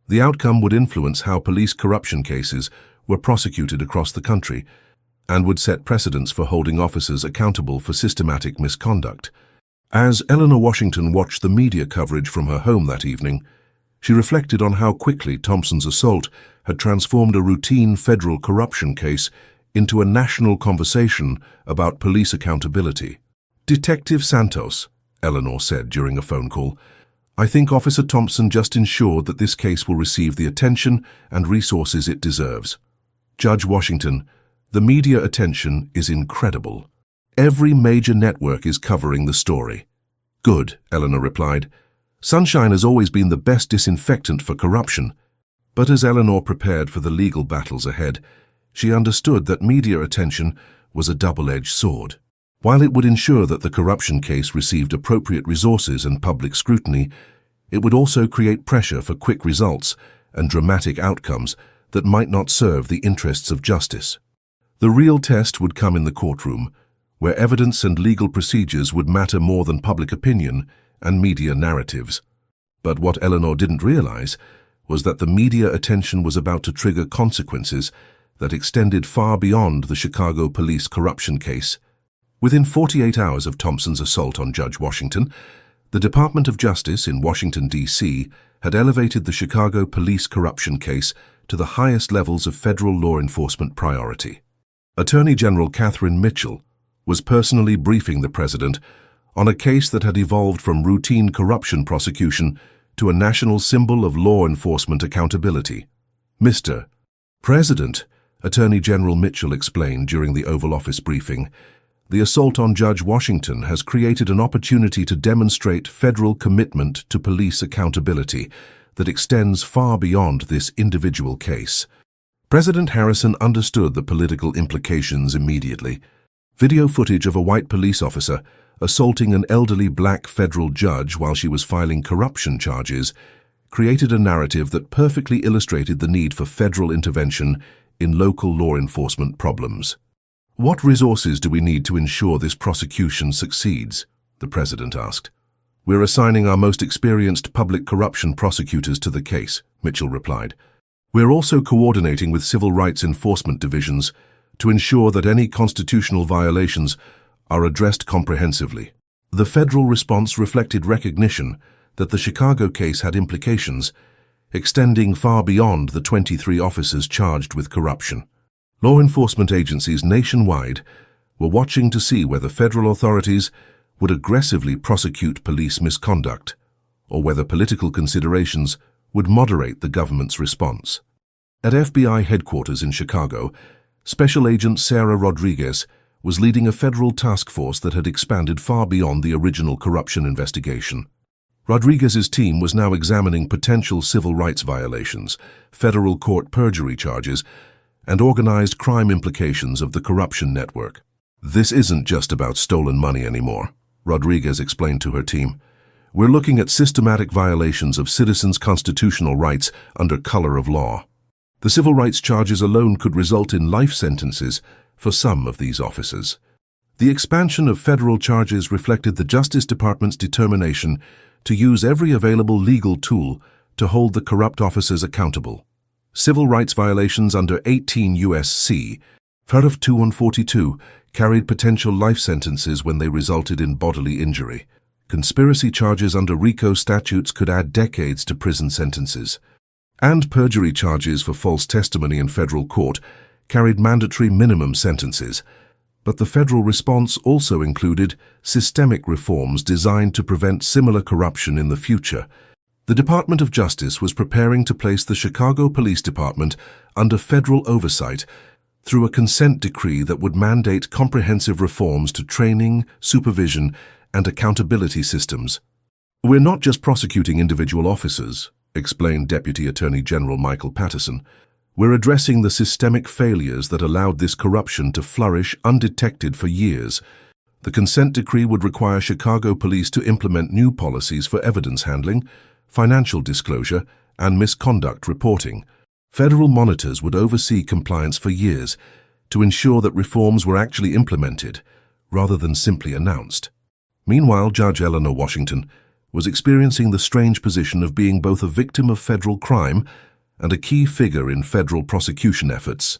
The outcome would influence how police corruption cases were prosecuted across the country and would set precedents for holding officers accountable for systematic misconduct." As Eleanor Washington watched the media coverage from her home that evening, she reflected on how quickly Thompson's assault had transformed a routine federal corruption case into a national conversation about police accountability. "Detective Santos," Eleanor said during a phone call, "I think Officer Thompson just ensured that this case will receive the attention and resources it deserves. Judge Washington, the media attention is incredible. Every major network is covering the story." "Good," Eleanor replied. "Sunshine has always been the best disinfectant for corruption." But as Eleanor prepared for the legal battles ahead, she understood that media attention was a double-edged sword. While it would ensure that the corruption case received appropriate resources and public scrutiny, it would also create pressure for quick results and dramatic outcomes that might not serve the interests of justice. The real test would come in the courtroom, where evidence and legal procedures would matter more than public opinion and media narratives. But what Eleanor didn't realize was that the media attention was about to trigger consequences that extended far beyond the Chicago police corruption case. Within 48 hours of Thompson's assault on Judge Washington, the Department of Justice in Washington, D.C. had elevated the Chicago police corruption case to the highest levels of federal law enforcement priority. Attorney General Catherine Mitchell was personally briefing the president on a case that had evolved from routine corruption prosecution to a national symbol of law enforcement accountability. Mr. President, Attorney General Mitchell explained during the Oval Office briefing, the assault on Judge Washington has created an opportunity to demonstrate federal commitment to police accountability that extends far beyond this individual case. President Harrison understood the political implications immediately. Video footage of a white police officer assaulting an elderly black federal judge while she was filing corruption charges created a narrative that perfectly illustrated the need for federal intervention in local law enforcement problems. "What resources do we need to ensure this prosecution succeeds?" the president asked. "We're assigning our most experienced public corruption prosecutors to the case," Mitchell replied. "We're also coordinating with civil rights enforcement divisions to ensure that any constitutional violations are addressed comprehensively." The federal response reflected recognition that the Chicago case had implications extending far beyond the 23 officers charged with corruption. Law enforcement agencies nationwide were watching to see whether federal authorities would aggressively prosecute police misconduct or whether political considerations would moderate the government's response. At FBI headquarters in Chicago, Special Agent Sarah Rodriguez was leading a federal task force that had expanded far beyond the original corruption investigation. Rodriguez's team was now examining potential civil rights violations, federal court perjury charges, and organized crime implications of the corruption network. "This isn't just about stolen money anymore," Rodriguez explained to her team. "We're looking at systematic violations of citizens' constitutional rights under color of law." The civil rights charges alone could result in life sentences for some of these officers. The expansion of federal charges reflected the Justice Department's determination to use every available legal tool to hold the corrupt officers accountable. Civil rights violations under 18 U.S.C. Paragraph 242 carried potential life sentences when they resulted in bodily injury. Conspiracy charges under RICO statutes could add decades to prison sentences. And perjury charges for false testimony in federal court carried mandatory minimum sentences. But the federal response also included systemic reforms designed to prevent similar corruption in the future. The Department of Justice was preparing to place the Chicago Police Department under federal oversight through a consent decree that would mandate comprehensive reforms to training, supervision, and accountability systems. "We're not just prosecuting individual officers," explained Deputy Attorney General Michael Patterson. "We're addressing the systemic failures that allowed this corruption to flourish undetected for years." The consent decree would require Chicago police to implement new policies for evidence handling, financial disclosure, and misconduct reporting. Federal monitors would oversee compliance for years to ensure that reforms were actually implemented, rather than simply announced. Meanwhile, Judge Eleanor Washington was experiencing the strange position of being both a victim of federal crime and a key figure in federal prosecution efforts.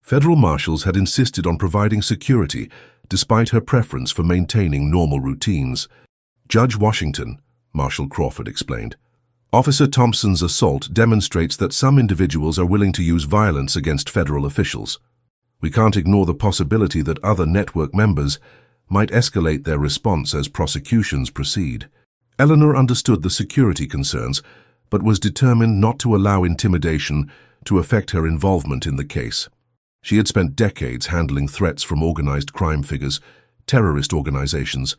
Federal marshals had insisted on providing security despite her preference for maintaining normal routines. "Judge Washington," Marshal Crawford explained, "Officer Thompson's assault demonstrates that some individuals are willing to use violence against federal officials. We can't ignore the possibility that other network members might escalate their response as prosecutions proceed." Eleanor understood the security concerns, but was determined not to allow intimidation to affect her involvement in the case. She had spent decades handling threats from organized crime figures, terrorist organizations,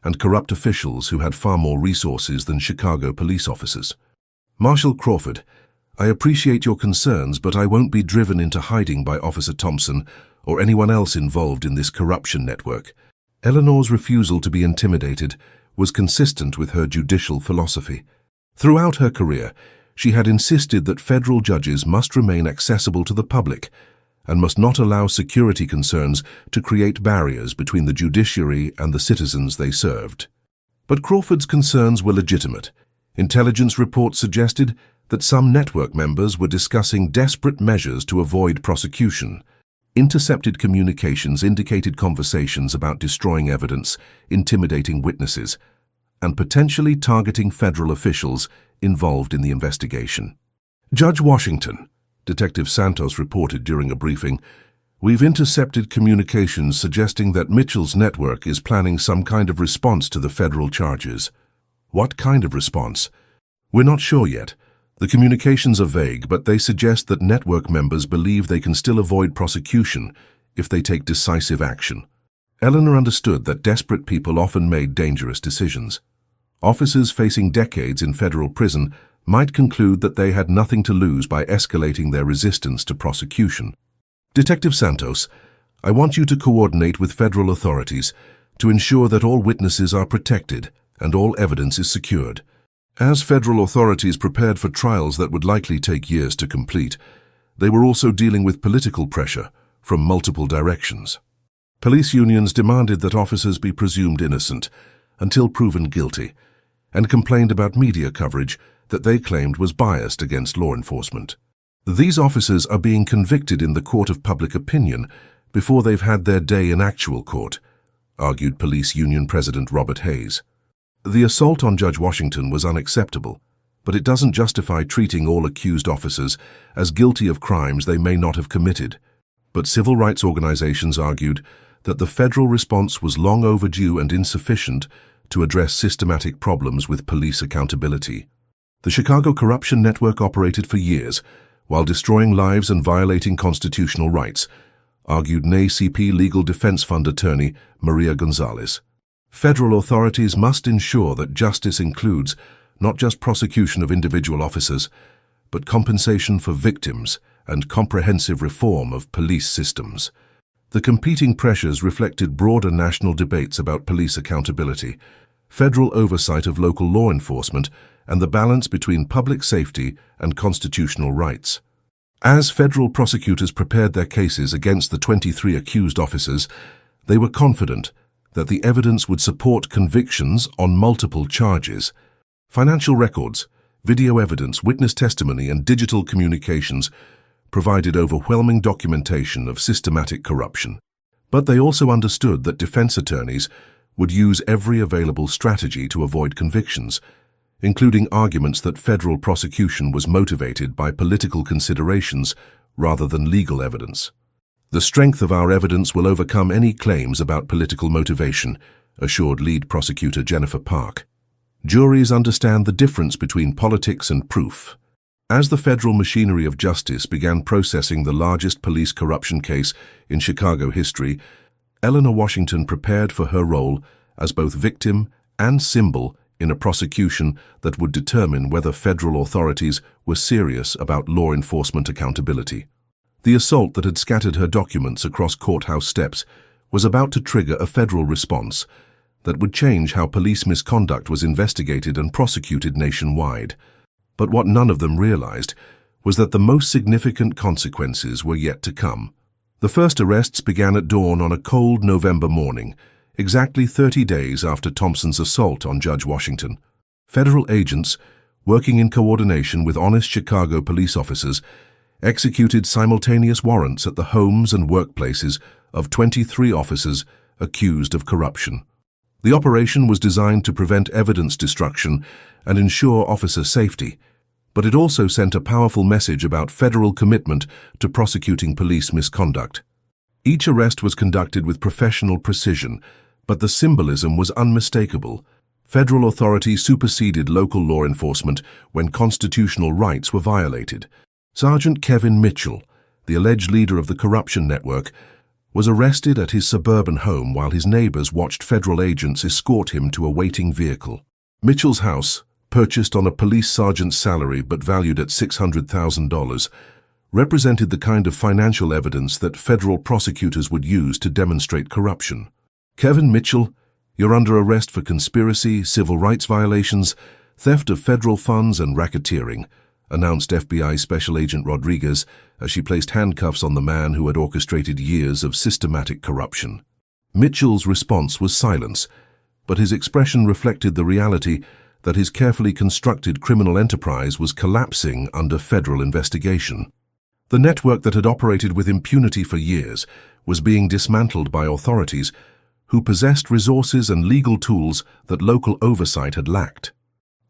and corrupt officials who had far more resources than Chicago police officers. "Marshal Crawford, I appreciate your concerns, but I won't be driven into hiding by Officer Thompson or anyone else involved in this corruption network." Eleanor's refusal to be intimidated was consistent with her judicial philosophy. Throughout her career, she had insisted that federal judges must remain accessible to the public and must not allow security concerns to create barriers between the judiciary and the citizens they served. But Crawford's concerns were legitimate. Intelligence reports suggested that some network members were discussing desperate measures to avoid prosecution. Intercepted communications indicated conversations about destroying evidence, intimidating witnesses, and potentially targeting federal officials involved in the investigation. Judge Washington, Detective Santos reported during a briefing, "We've intercepted communications suggesting that Mitchell's network is planning some kind of response to the federal charges." What kind of response? We're not sure yet. The communications are vague, but they suggest that network members believe they can still avoid prosecution if they take decisive action. Eleanor understood that desperate people often made dangerous decisions. Officers facing decades in federal prison might conclude that they had nothing to lose by escalating their resistance to prosecution. Detective Santos, I want you to coordinate with federal authorities to ensure that all witnesses are protected and all evidence is secured. As federal authorities prepared for trials that would likely take years to complete, they were also dealing with political pressure from multiple directions. Police unions demanded that officers be presumed innocent until proven guilty, and complained about media coverage that they claimed was biased against law enforcement. These officers are being convicted in the court of public opinion before they've had their day in actual court, argued Police Union President Robert Hayes. The assault on Judge Washington was unacceptable, but it doesn't justify treating all accused officers as guilty of crimes they may not have committed. But civil rights organizations argued that the federal response was long overdue and insufficient to address systematic problems with police accountability. The Chicago Corruption Network operated for years while destroying lives and violating constitutional rights, argued NAACP Legal Defense Fund attorney Maria Gonzalez. Federal authorities must ensure that justice includes not just prosecution of individual officers, but compensation for victims and comprehensive reform of police systems. The competing pressures reflected broader national debates about police accountability, federal oversight of local law enforcement, and the balance between public safety and constitutional rights. As federal prosecutors prepared their cases against the 23 accused officers, they were confident that the evidence would support convictions on multiple charges. Financial records, video evidence, witness testimony, and digital communications provided overwhelming documentation of systematic corruption. But they also understood that defense attorneys would use every available strategy to avoid convictions, including arguments that federal prosecution was motivated by political considerations rather than legal evidence. The strength of our evidence will overcome any claims about political motivation, assured lead prosecutor Jennifer Park. Juries understand the difference between politics and proof. As the federal machinery of justice began processing the largest police corruption case in Chicago history, Eleanor Washington prepared for her role as both victim and symbol in a prosecution that would determine whether federal authorities were serious about law enforcement accountability. The assault that had scattered her documents across courthouse steps was about to trigger a federal response that would change how police misconduct was investigated and prosecuted nationwide. But what none of them realized was that the most significant consequences were yet to come. The first arrests began at dawn on a cold November morning, exactly 30 days after Thompson's assault on Judge Washington. Federal agents, working in coordination with honest Chicago police officers, executed simultaneous warrants at the homes and workplaces of 23 officers accused of corruption. The operation was designed to prevent evidence destruction and ensure officer safety, but it also sent a powerful message about federal commitment to prosecuting police misconduct. Each arrest was conducted with professional precision, but the symbolism was unmistakable. Federal authority superseded local law enforcement when constitutional rights were violated. Sergeant Kevin Mitchell, the alleged leader of the corruption network, was arrested at his suburban home while his neighbors watched federal agents escort him to a waiting vehicle. Mitchell's house, purchased on a police sergeant's salary but valued at $600,000, represented the kind of financial evidence that federal prosecutors would use to demonstrate corruption. Kevin Mitchell, you're under arrest for conspiracy, civil rights violations, theft of federal funds, and racketeering, announced FBI Special Agent Rodriguez as she placed handcuffs on the man who had orchestrated years of systematic corruption. Mitchell's response was silence, but his expression reflected the reality that his carefully constructed criminal enterprise was collapsing under federal investigation. The network that had operated with impunity for years was being dismantled by authorities who possessed resources and legal tools that local oversight had lacked.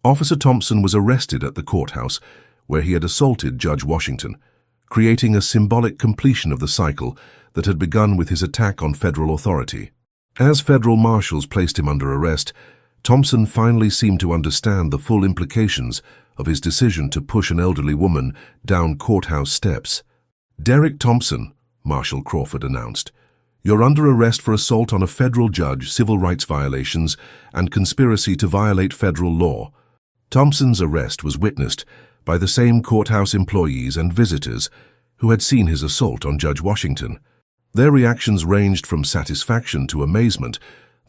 Officer Thompson was arrested at the courthouse, where he had assaulted Judge Washington, creating a symbolic completion of the cycle that had begun with his attack on federal authority. As federal marshals placed him under arrest, Thompson finally seemed to understand the full implications of his decision to push an elderly woman down courthouse steps. "Derek Thompson," Marshal Crawford announced, "you're under arrest for assault on a federal judge, civil rights violations, and conspiracy to violate federal law." Thompson's arrest was witnessed by the same courthouse employees and visitors who had seen his assault on Judge Washington. Their reactions ranged from satisfaction to amazement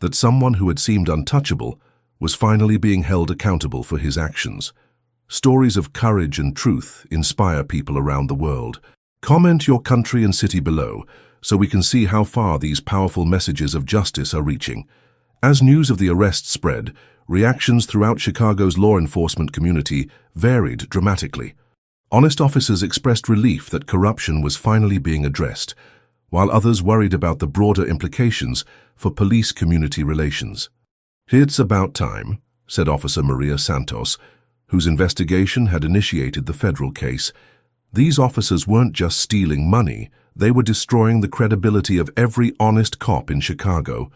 that someone who had seemed untouchable was finally being held accountable for his actions. Stories of courage and truth inspire people around the world. Comment your country and city below so we can see how far these powerful messages of justice are reaching. As news of the arrest spread, reactions throughout Chicago's law enforcement community varied dramatically. Honest officers expressed relief that corruption was finally being addressed, while others worried about the broader implications for police-community relations. "It's about time," said Officer Maria Santos, whose investigation had initiated the federal case. These officers weren't just stealing money, they were destroying the credibility of every honest cop in Chicago.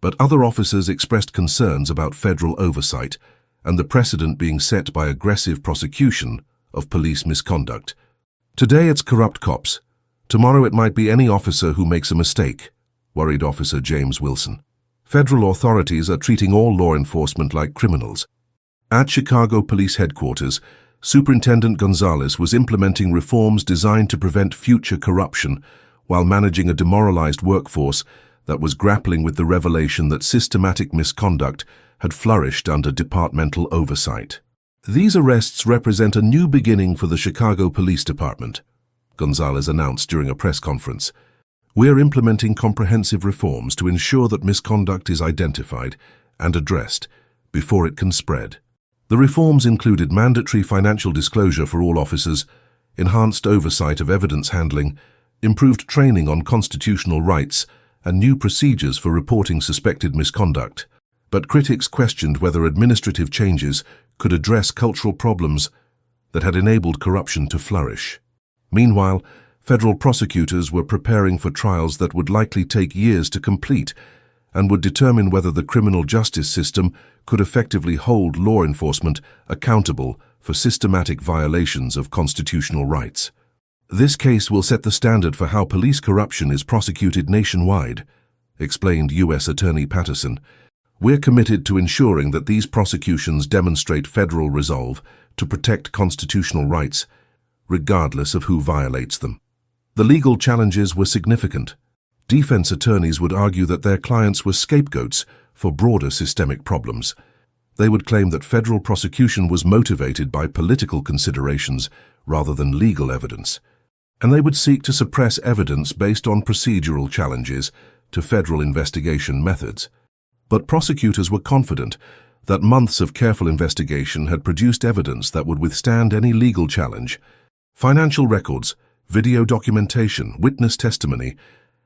But other officers expressed concerns about federal oversight and the precedent being set by aggressive prosecution of police misconduct. "Today it's corrupt cops. Tomorrow it might be any officer who makes a mistake," worried Officer James Wilson. "Federal authorities are treating all law enforcement like criminals." At Chicago Police Headquarters, Superintendent Gonzalez was implementing reforms designed to prevent future corruption while managing a demoralized workforce that was grappling with the revelation that systematic misconduct had flourished under departmental oversight. "These arrests represent a new beginning for the Chicago Police Department," Gonzalez announced during a press conference. "We're implementing comprehensive reforms to ensure that misconduct is identified and addressed before it can spread." The reforms included mandatory financial disclosure for all officers, enhanced oversight of evidence handling, improved training on constitutional rights, and new procedures for reporting suspected misconduct. But critics questioned whether administrative changes could address cultural problems that had enabled corruption to flourish. Meanwhile, federal prosecutors were preparing for trials that would likely take years to complete and would determine whether the criminal justice system could effectively hold law enforcement accountable for systematic violations of constitutional rights. "This case will set the standard for how police corruption is prosecuted nationwide," explained U.S. Attorney Patterson. "We're committed to ensuring that these prosecutions demonstrate federal resolve to protect constitutional rights, regardless of who violates them." The legal challenges were significant. Defense attorneys would argue that their clients were scapegoats for broader systemic problems. They would claim that federal prosecution was motivated by political considerations rather than legal evidence, and they would seek to suppress evidence based on procedural challenges to federal investigation methods. But prosecutors were confident that months of careful investigation had produced evidence that would withstand any legal challenge. Financial records, video documentation, witness testimony,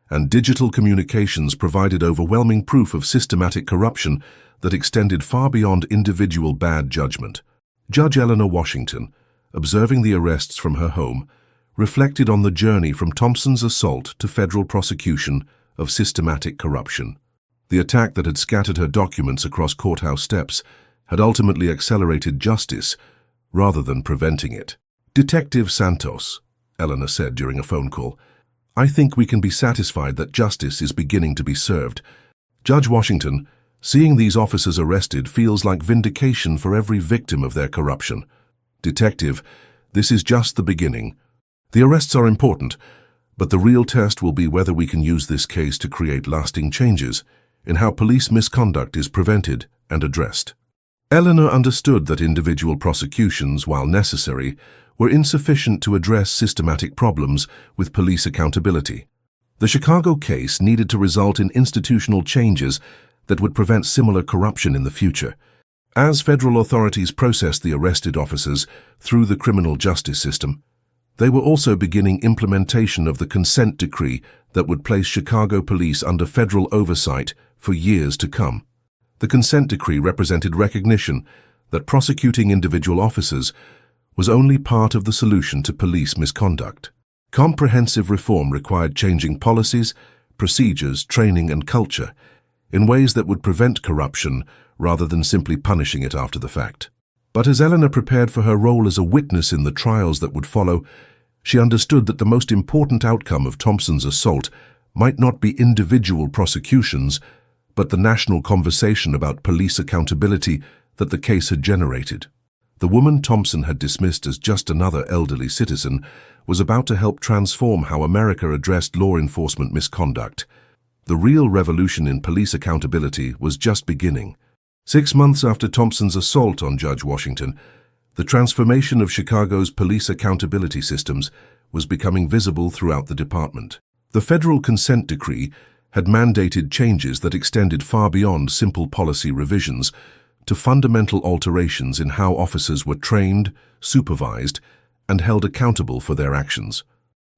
and digital communications provided overwhelming proof of systematic corruption that extended far beyond individual bad judgment. Judge Eleanor Washington, observing the arrests from her home, reflected on the journey from Thompson's assault to federal prosecution of systematic corruption. The attack that had scattered her documents across courthouse steps had ultimately accelerated justice rather than preventing it. "Detective Santos," Eleanor said during a phone call, "I think we can be satisfied that justice is beginning to be served. Judge Washington, seeing these officers arrested feels like vindication for every victim of their corruption. Detective, this is just the beginning. The arrests are important, but the real test will be whether we can use this case to create lasting changes in how police misconduct is prevented and addressed." Eleanor understood that individual prosecutions, while necessary, were insufficient to address systematic problems with police accountability. The Chicago case needed to result in institutional changes that would prevent similar corruption in the future. As federal authorities processed the arrested officers through the criminal justice system, they were also beginning implementation of the consent decree that would place Chicago police under federal oversight for years to come. The consent decree represented recognition that prosecuting individual officers was only part of the solution to police misconduct. Comprehensive reform required changing policies, procedures, training, and culture in ways that would prevent corruption rather than simply punishing it after the fact. But as Eleanor prepared for her role as a witness in the trials that would follow, she understood that the most important outcome of Thompson's assault might not be individual prosecutions, but the national conversation about police accountability that the case had generated. The woman Thompson had dismissed as just another elderly citizen was about to help transform how America addressed law enforcement misconduct. The real revolution in police accountability was just beginning. 6 months after Thompson's assault on Judge Washington, the transformation of Chicago's police accountability systems was becoming visible throughout the department. The federal consent decree had mandated changes that extended far beyond simple policy revisions to fundamental alterations in how officers were trained, supervised, and held accountable for their actions.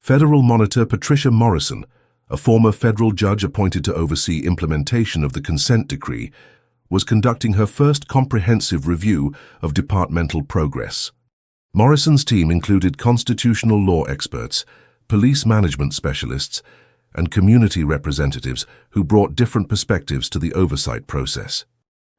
Federal Monitor Patricia Morrison, a former federal judge appointed to oversee implementation of the consent decree, was conducting her first comprehensive review of departmental progress. Morrison's team included constitutional law experts, police management specialists, and community representatives who brought different perspectives to the oversight process.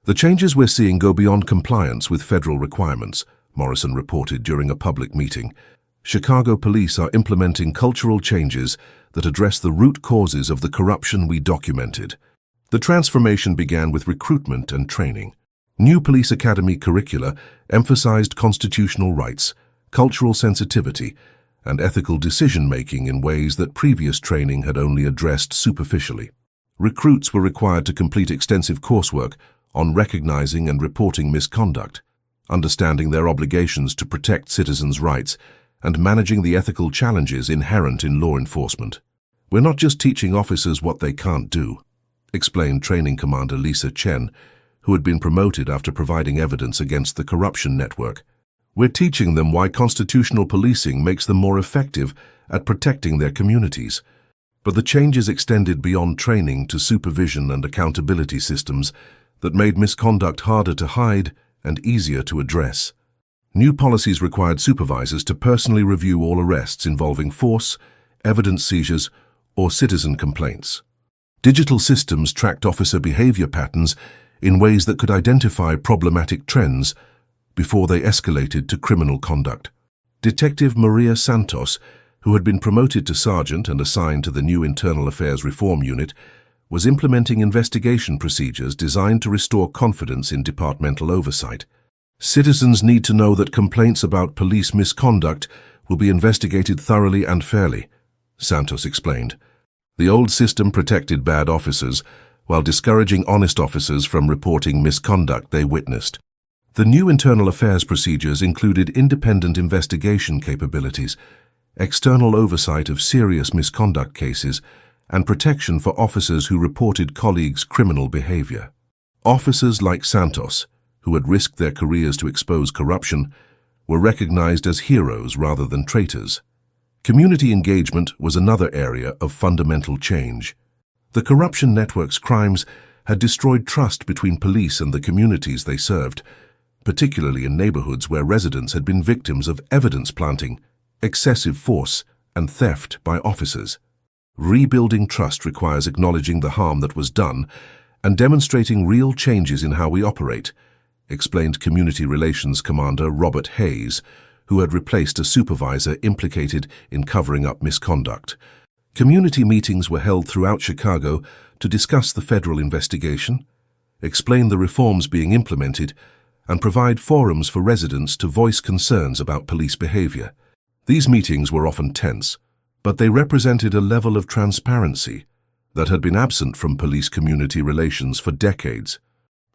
The changes we're seeing go beyond compliance with federal requirements, Morrison reported during a public meeting. Chicago police are implementing cultural changes that address the root causes of the corruption we documented. The transformation began with recruitment and training. New police academy curricula emphasized constitutional rights, cultural sensitivity, and ethical decision-making in ways that previous training had only addressed superficially. Recruits were required to complete extensive coursework on recognizing and reporting misconduct, understanding their obligations to protect citizens' rights, and managing the ethical challenges inherent in law enforcement. We're not just teaching officers what they can't do, explained Training Commander Lisa Chen, who had been promoted after providing evidence against the corruption network. We're teaching them why constitutional policing makes them more effective at protecting their communities. But the changes extended beyond training to supervision and accountability systems that made misconduct harder to hide and easier to address. New policies required supervisors to personally review all arrests involving force, evidence seizures, or citizen complaints. Digital systems tracked officer behavior patterns in ways that could identify problematic trends before they escalated to criminal conduct. Detective Maria Santos, who had been promoted to sergeant and assigned to the new Internal Affairs Reform Unit, was implementing investigation procedures designed to restore confidence in departmental oversight. Citizens need to know that complaints about police misconduct will be investigated thoroughly and fairly, Santos explained. The old system protected bad officers while discouraging honest officers from reporting misconduct they witnessed. The new internal affairs procedures included independent investigation capabilities, external oversight of serious misconduct cases, and protection for officers who reported colleagues' criminal behavior. Officers like Santos, who had risked their careers to expose corruption, were recognized as heroes rather than traitors. Community engagement was another area of fundamental change. The corruption network's crimes had destroyed trust between police and the communities they served, particularly in neighborhoods where residents had been victims of evidence planting, excessive force, and theft by officers. Rebuilding trust requires acknowledging the harm that was done and demonstrating real changes in how we operate, explained Community Relations Commander Robert Hayes, who had replaced a supervisor implicated in covering up misconduct. Community meetings were held throughout Chicago to discuss the federal investigation, explain the reforms being implemented, and provide forums for residents to voice concerns about police behavior. These meetings were often tense, but they represented a level of transparency that had been absent from police-community relations for decades.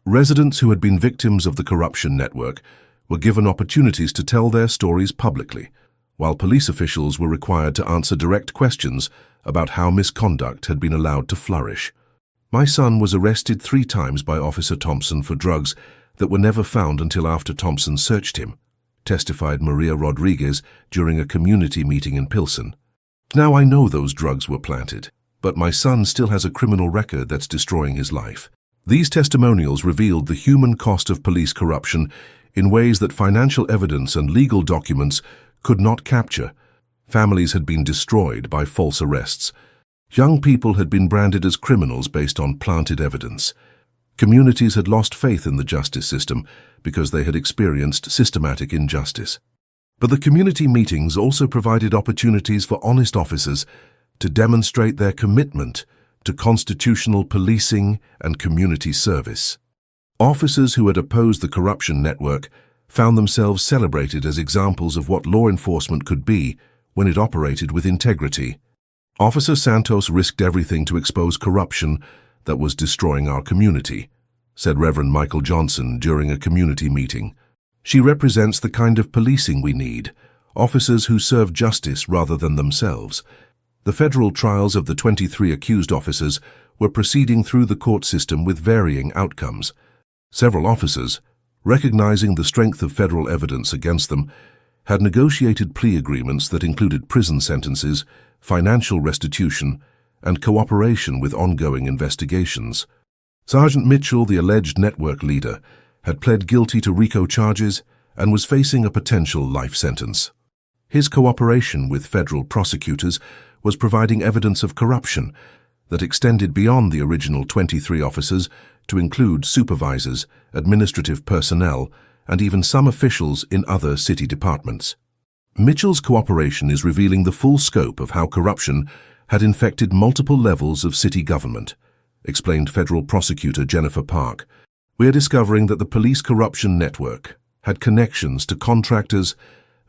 Residents who had been victims of the corruption network were given opportunities to tell their stories publicly, while police officials were required to answer direct questions about how misconduct had been allowed to flourish. My son was arrested 3 times by Officer Thompson for drugs that were never found until after Thompson searched him, testified Maria Rodriguez during a community meeting in Pilsen. Now I know those drugs were planted, but my son still has a criminal record that's destroying his life. These testimonials revealed the human cost of police corruption in ways that financial evidence and legal documents could not capture. Families had been destroyed by false arrests. Young people had been branded as criminals based on planted evidence. Communities had lost faith in the justice system because they had experienced systematic injustice. But the community meetings also provided opportunities for honest officers to demonstrate their commitment to constitutional policing and community service. Officers who had opposed the corruption network found themselves celebrated as examples of what law enforcement could be when it operated with integrity. Officer Santos risked everything to expose corruption that was destroying our community, said Reverend Michael Johnson during a community meeting. She represents the kind of policing we need, officers who serve justice rather than themselves. The federal trials of the 23 accused officers were proceeding through the court system with varying outcomes. Several officers, recognizing the strength of federal evidence against them, had negotiated plea agreements that included prison sentences, financial restitution, and cooperation with ongoing investigations. Sergeant Mitchell, the alleged network leader, had pled guilty to RICO charges and was facing a potential life sentence. His cooperation with federal prosecutors was providing evidence of corruption that extended beyond the original 23 officers to include supervisors, administrative personnel, and even some officials in other city departments. Mitchell's cooperation is revealing the full scope of how corruption had infected multiple levels of city government, explained federal prosecutor Jennifer Park. We are discovering that the police corruption network had connections to contractors,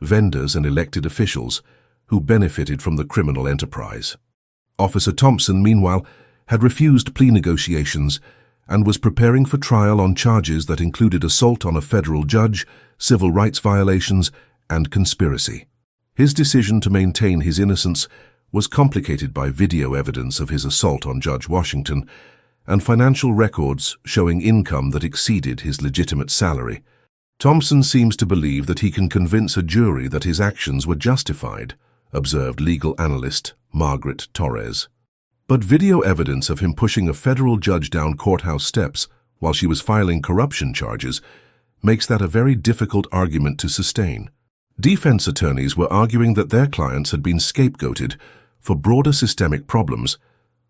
vendors, and elected officials who benefited from the criminal enterprise. Officer Thompson, meanwhile, had refused plea negotiations and was preparing for trial on charges that included assault on a federal judge, civil rights violations, and conspiracy. His decision to maintain his innocence was complicated by video evidence of his assault on Judge Washington and financial records showing income that exceeded his legitimate salary. Thompson seems to believe that he can convince a jury that his actions were justified, observed legal analyst Margaret Torres. But video evidence of him pushing a federal judge down courthouse steps while she was filing corruption charges makes that a very difficult argument to sustain. Defense attorneys were arguing that their clients had been scapegoated for broader systemic problems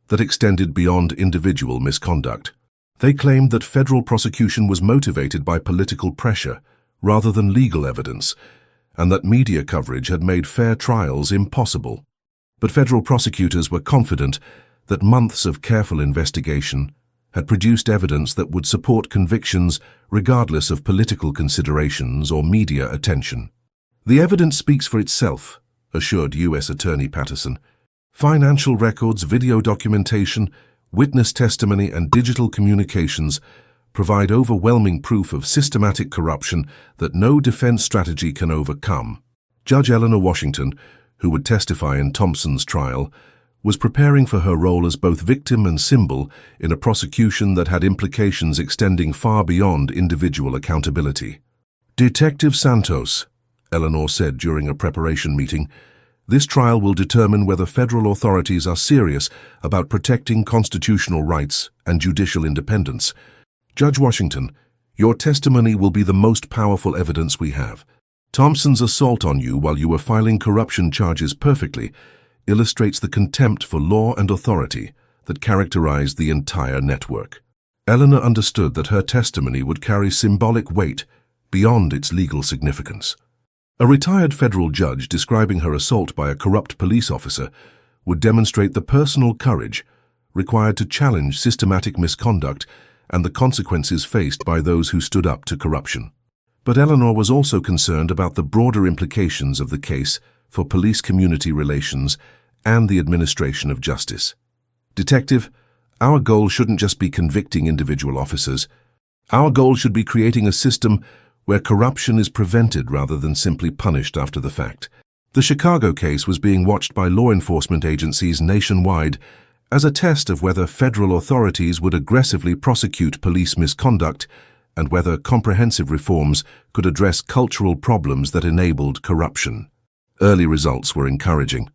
that extended beyond individual misconduct. They claimed that federal prosecution was motivated by political pressure rather than legal evidence, and that media coverage had made fair trials impossible. But federal prosecutors were confident that months of careful investigation had produced evidence that would support convictions regardless of political considerations or media attention. The evidence speaks for itself, assured U.S. Attorney Patterson. Financial records, video documentation, witness testimony, and digital communications provide overwhelming proof of systematic corruption that no defense strategy can overcome. Judge Eleanor Washington, who would testify in Thompson's trial, was preparing for her role as both victim and symbol in a prosecution that had implications extending far beyond individual accountability. Detective Santos, Eleanor said during a preparation meeting, this trial will determine whether federal authorities are serious about protecting constitutional rights and judicial independence. Judge Washington, your testimony will be the most powerful evidence we have. Thompson's assault on you while you were filing corruption charges perfectly illustrates the contempt for law and authority that characterized the entire network. Eleanor understood that her testimony would carry symbolic weight beyond its legal significance. A retired federal judge describing her assault by a corrupt police officer would demonstrate the personal courage required to challenge systematic misconduct and the consequences faced by those who stood up to corruption. But Eleanor was also concerned about the broader implications of the case for police-community relations and the administration of justice. Detective, our goal shouldn't just be convicting individual officers. Our goal should be creating a system where corruption is prevented rather than simply punished after the fact. The Chicago case was being watched by law enforcement agencies nationwide as a test of whether federal authorities would aggressively prosecute police misconduct and whether comprehensive reforms could address cultural problems that enabled corruption. Early results were encouraging.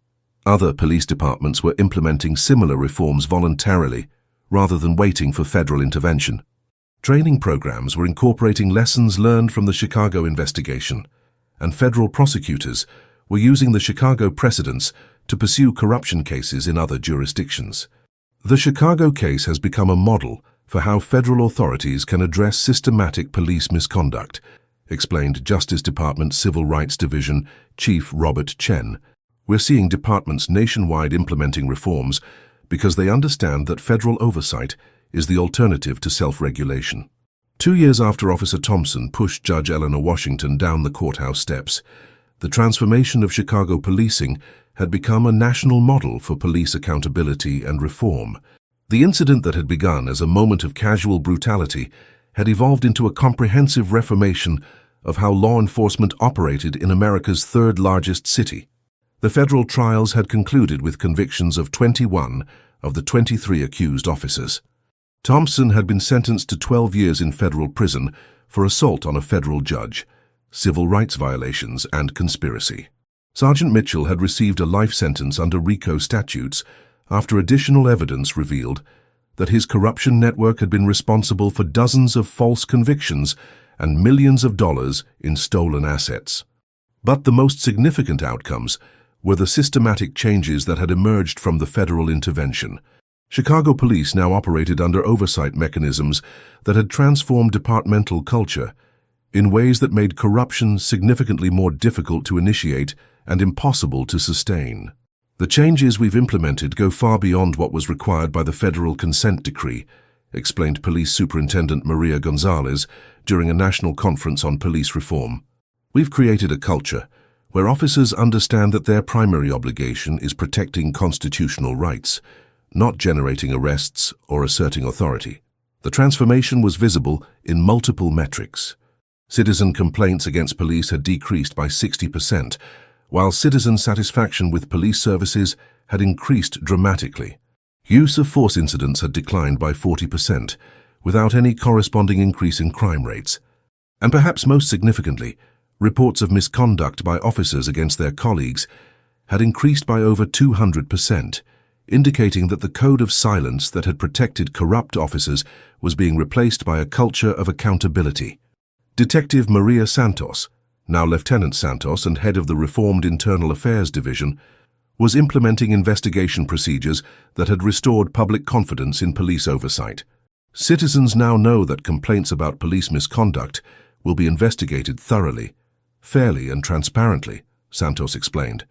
Other police departments were implementing similar reforms voluntarily, rather than waiting for federal intervention. Training programs were incorporating lessons learned from the Chicago investigation, and federal prosecutors were using the Chicago precedents to pursue corruption cases in other jurisdictions. The Chicago case has become a model for how federal authorities can address systematic police misconduct, explained Justice Department Civil Rights Division Chief Robert Chen. We're seeing departments nationwide implementing reforms because they understand that federal oversight is the alternative to self-regulation. 2 years after Officer Thompson pushed Judge Eleanor Washington down the courthouse steps, the transformation of Chicago policing had become a national model for police accountability and reform. The incident that had begun as a moment of casual brutality had evolved into a comprehensive reformation of how law enforcement operated in America's third-largest city. The federal trials had concluded with convictions of 21 of the 23 accused officers. Thompson had been sentenced to 12 years in federal prison for assault on a federal judge, civil rights violations, and conspiracy. Sergeant Mitchell had received a life sentence under RICO statutes after additional evidence revealed that his corruption network had been responsible for dozens of false convictions and millions of dollars in stolen assets. But the most significant outcomes were the systematic changes that had emerged from the federal intervention. Chicago police now operated under oversight mechanisms that had transformed departmental culture in ways that made corruption significantly more difficult to initiate and impossible to sustain. The changes we've implemented go far beyond what was required by the federal consent decree, explained Police Superintendent Maria Gonzalez during a national conference on police reform. We've created a culture where officers understand that their primary obligation is protecting constitutional rights, not generating arrests or asserting authority. The transformation was visible in multiple metrics. Citizen complaints against police had decreased by 60%, while citizen satisfaction with police services had increased dramatically. Use of force incidents had declined by 40%, without any corresponding increase in crime rates. And perhaps most significantly, reports of misconduct by officers against their colleagues had increased by over 200%, indicating that the code of silence that had protected corrupt officers was being replaced by a culture of accountability. Detective Maria Santos, now Lieutenant Santos and head of the reformed Internal Affairs Division, was implementing investigation procedures that had restored public confidence in police oversight. Citizens now know that complaints about police misconduct will be investigated thoroughly, fairly and transparently, Santos explained.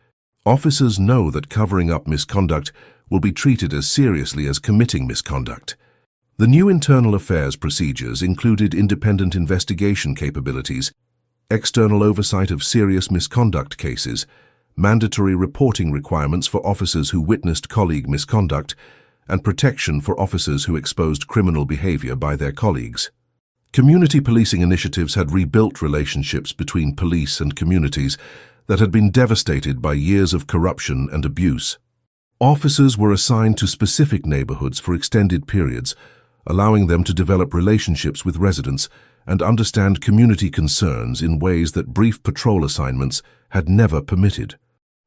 Officers know that covering up misconduct will be treated as seriously as committing misconduct. The new internal affairs procedures included independent investigation capabilities, external oversight of serious misconduct cases, mandatory reporting requirements for officers who witnessed colleague misconduct, and protection for officers who exposed criminal behavior by their colleagues. Community policing initiatives had rebuilt relationships between police and communities that had been devastated by years of corruption and abuse. Officers were assigned to specific neighborhoods for extended periods, allowing them to develop relationships with residents and understand community concerns in ways that brief patrol assignments had never permitted.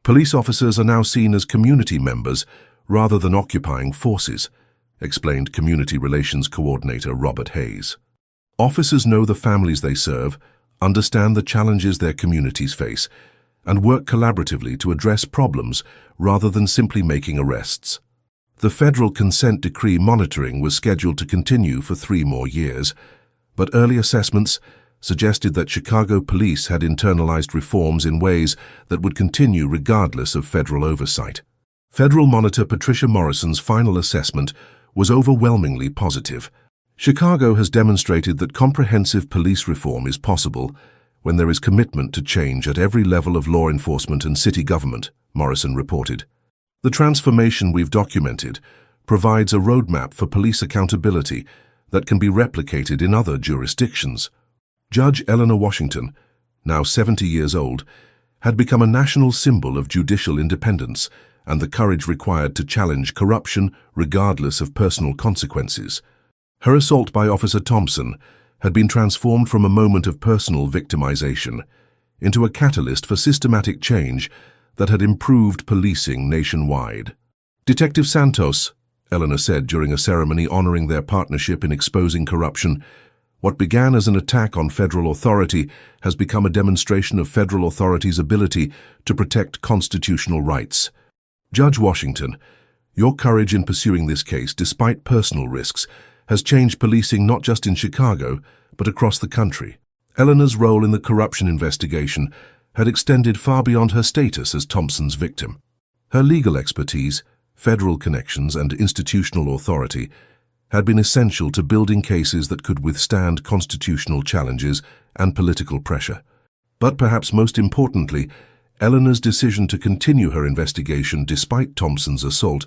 Police officers are now seen as community members rather than occupying forces, explained Community Relations Coordinator Robert Hayes. Officers know the families they serve, understand the challenges their communities face, and work collaboratively to address problems rather than simply making arrests. The federal consent decree monitoring was scheduled to continue for 3 more years, but early assessments suggested that Chicago police had internalized reforms in ways that would continue regardless of federal oversight. Federal Monitor Patricia Morrison's final assessment was overwhelmingly positive. Chicago has demonstrated that comprehensive police reform is possible when there is commitment to change at every level of law enforcement and city government, Morrison reported. The transformation we've documented provides a roadmap for police accountability that can be replicated in other jurisdictions. Judge Eleanor Washington, now 70 years old, had become a national symbol of judicial independence and the courage required to challenge corruption regardless of personal consequences. Her assault by Officer Thompson had been transformed from a moment of personal victimization into a catalyst for systematic change that had improved policing nationwide. "Detective Santos," Eleanor said during a ceremony honoring their partnership in exposing corruption, "what began as an attack on federal authority has become a demonstration of federal authority's ability to protect constitutional rights. Judge Washington, your courage in pursuing this case, despite personal risks, has changed policing not just in Chicago, but across the country." Eleanor's role in the corruption investigation had extended far beyond her status as Thompson's victim. Her legal expertise, federal connections, and institutional authority had been essential to building cases that could withstand constitutional challenges and political pressure. But perhaps most importantly, Eleanor's decision to continue her investigation despite Thompson's assault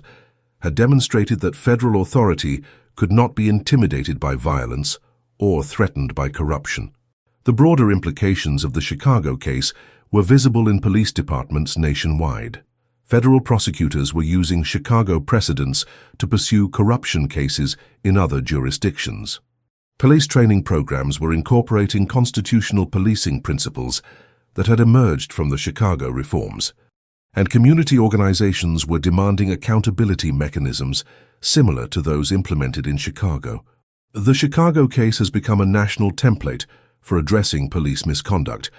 had demonstrated that federal authority could not be intimidated by violence or threatened by corruption. The broader implications of the Chicago case were visible in police departments nationwide. Federal prosecutors were using Chicago precedents to pursue corruption cases in other jurisdictions. Police training programs were incorporating constitutional policing principles that had emerged from the Chicago reforms, and community organizations were demanding accountability mechanisms similar to those implemented in Chicago. The Chicago case has become a national template for addressing police misconduct,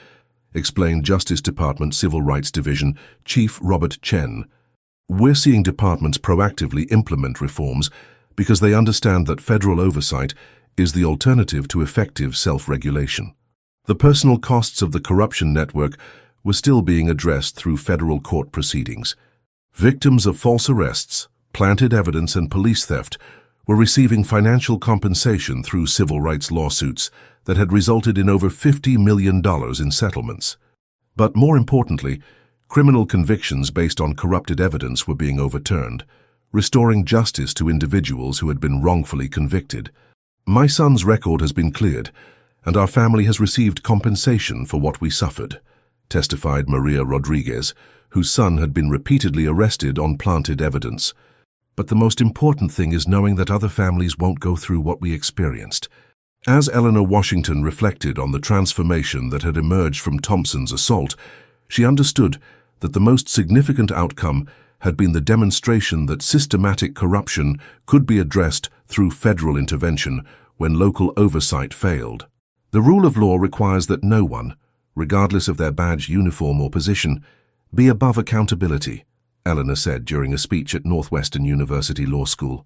explained Justice Department Civil Rights Division Chief Robert Chen. "We're seeing departments proactively implement reforms because they understand that federal oversight is the alternative to effective self-regulation." The personal costs of the corruption network were still being addressed through federal court proceedings. Victims of false arrests, planted evidence, and police theft were receiving financial compensation through civil rights lawsuits that had resulted in over $50 million in settlements. But more importantly, criminal convictions based on corrupted evidence were being overturned, restoring justice to individuals who had been wrongfully convicted. "My son's record has been cleared, and our family has received compensation for what we suffered," testified Maria Rodriguez, whose son had been repeatedly arrested on planted evidence. "But the most important thing is knowing that other families won't go through what we experienced." As Eleanor Washington reflected on the transformation that had emerged from Thompson's assault, she understood that the most significant outcome had been the demonstration that systematic corruption could be addressed through federal intervention when local oversight failed. "The rule of law requires that no one, regardless of their badge, uniform, or position, be above accountability," Eleanor said during a speech at Northwestern University Law School.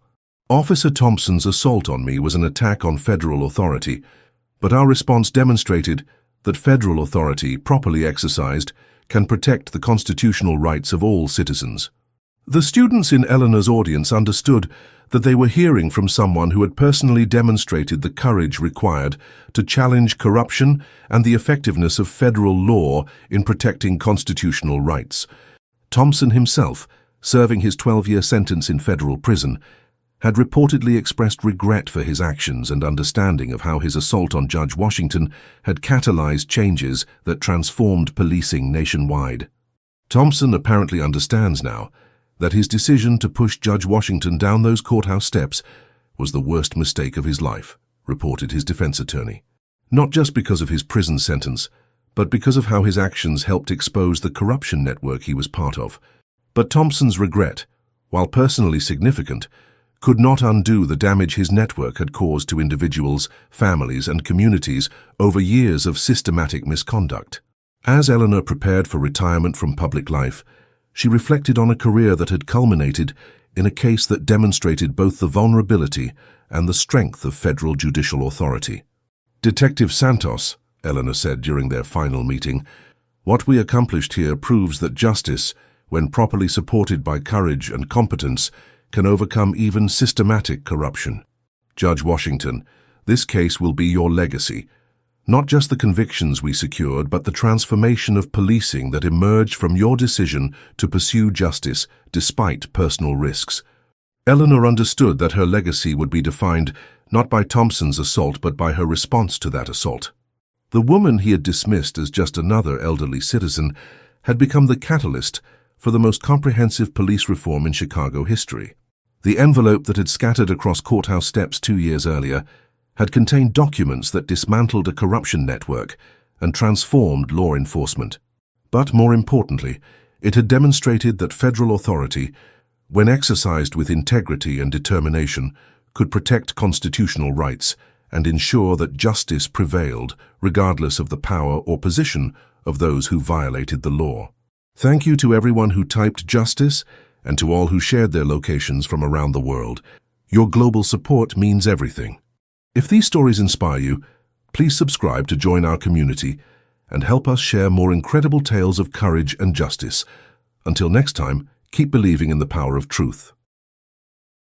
"Officer Thompson's assault on me was an attack on federal authority, but our response demonstrated that federal authority, properly exercised, can protect the constitutional rights of all citizens." The students in Eleanor's audience understood that they were hearing from someone who had personally demonstrated the courage required to challenge corruption and the effectiveness of federal law in protecting constitutional rights. Thompson himself, serving his 12-year sentence in federal prison, had reportedly expressed regret for his actions and understanding of how his assault on Judge Washington had catalyzed changes that transformed policing nationwide. Thompson apparently understands now that his decision to push Judge Washington down those courthouse steps was the worst mistake of his life, reported his defense attorney. Not just because of his prison sentence, but because of how his actions helped expose the corruption network he was part of. But Thompson's regret, while personally significant, could not undo the damage his network had caused to individuals, families, and communities over years of systematic misconduct. As Eleanor prepared for retirement from public life, she reflected on a career that had culminated in a case that demonstrated both the vulnerability and the strength of federal judicial authority. "Detective Santos," Eleanor said during their final meeting, "what we accomplished here proves that justice, when properly supported by courage and competence, can overcome even systematic corruption. Judge Washington, this case will be your legacy. Not just the convictions we secured, but the transformation of policing that emerged from your decision to pursue justice despite personal risks." Eleanor understood that her legacy would be defined not by Thompson's assault, but by her response to that assault. The woman he had dismissed as just another elderly citizen had become the catalyst for the most comprehensive police reform in Chicago history. The envelope that had scattered across courthouse steps 2 years earlier had contained documents that dismantled a corruption network and transformed law enforcement. But more importantly, it had demonstrated that federal authority, when exercised with integrity and determination, could protect constitutional rights and ensure that justice prevailed regardless of the power or position of those who violated the law. Thank you to everyone who typed justice and to all who shared their locations from around the world. Your global support means everything. If these stories inspire you, please subscribe to join our community and help us share more incredible tales of courage and justice. Until next time, keep believing in the power of truth.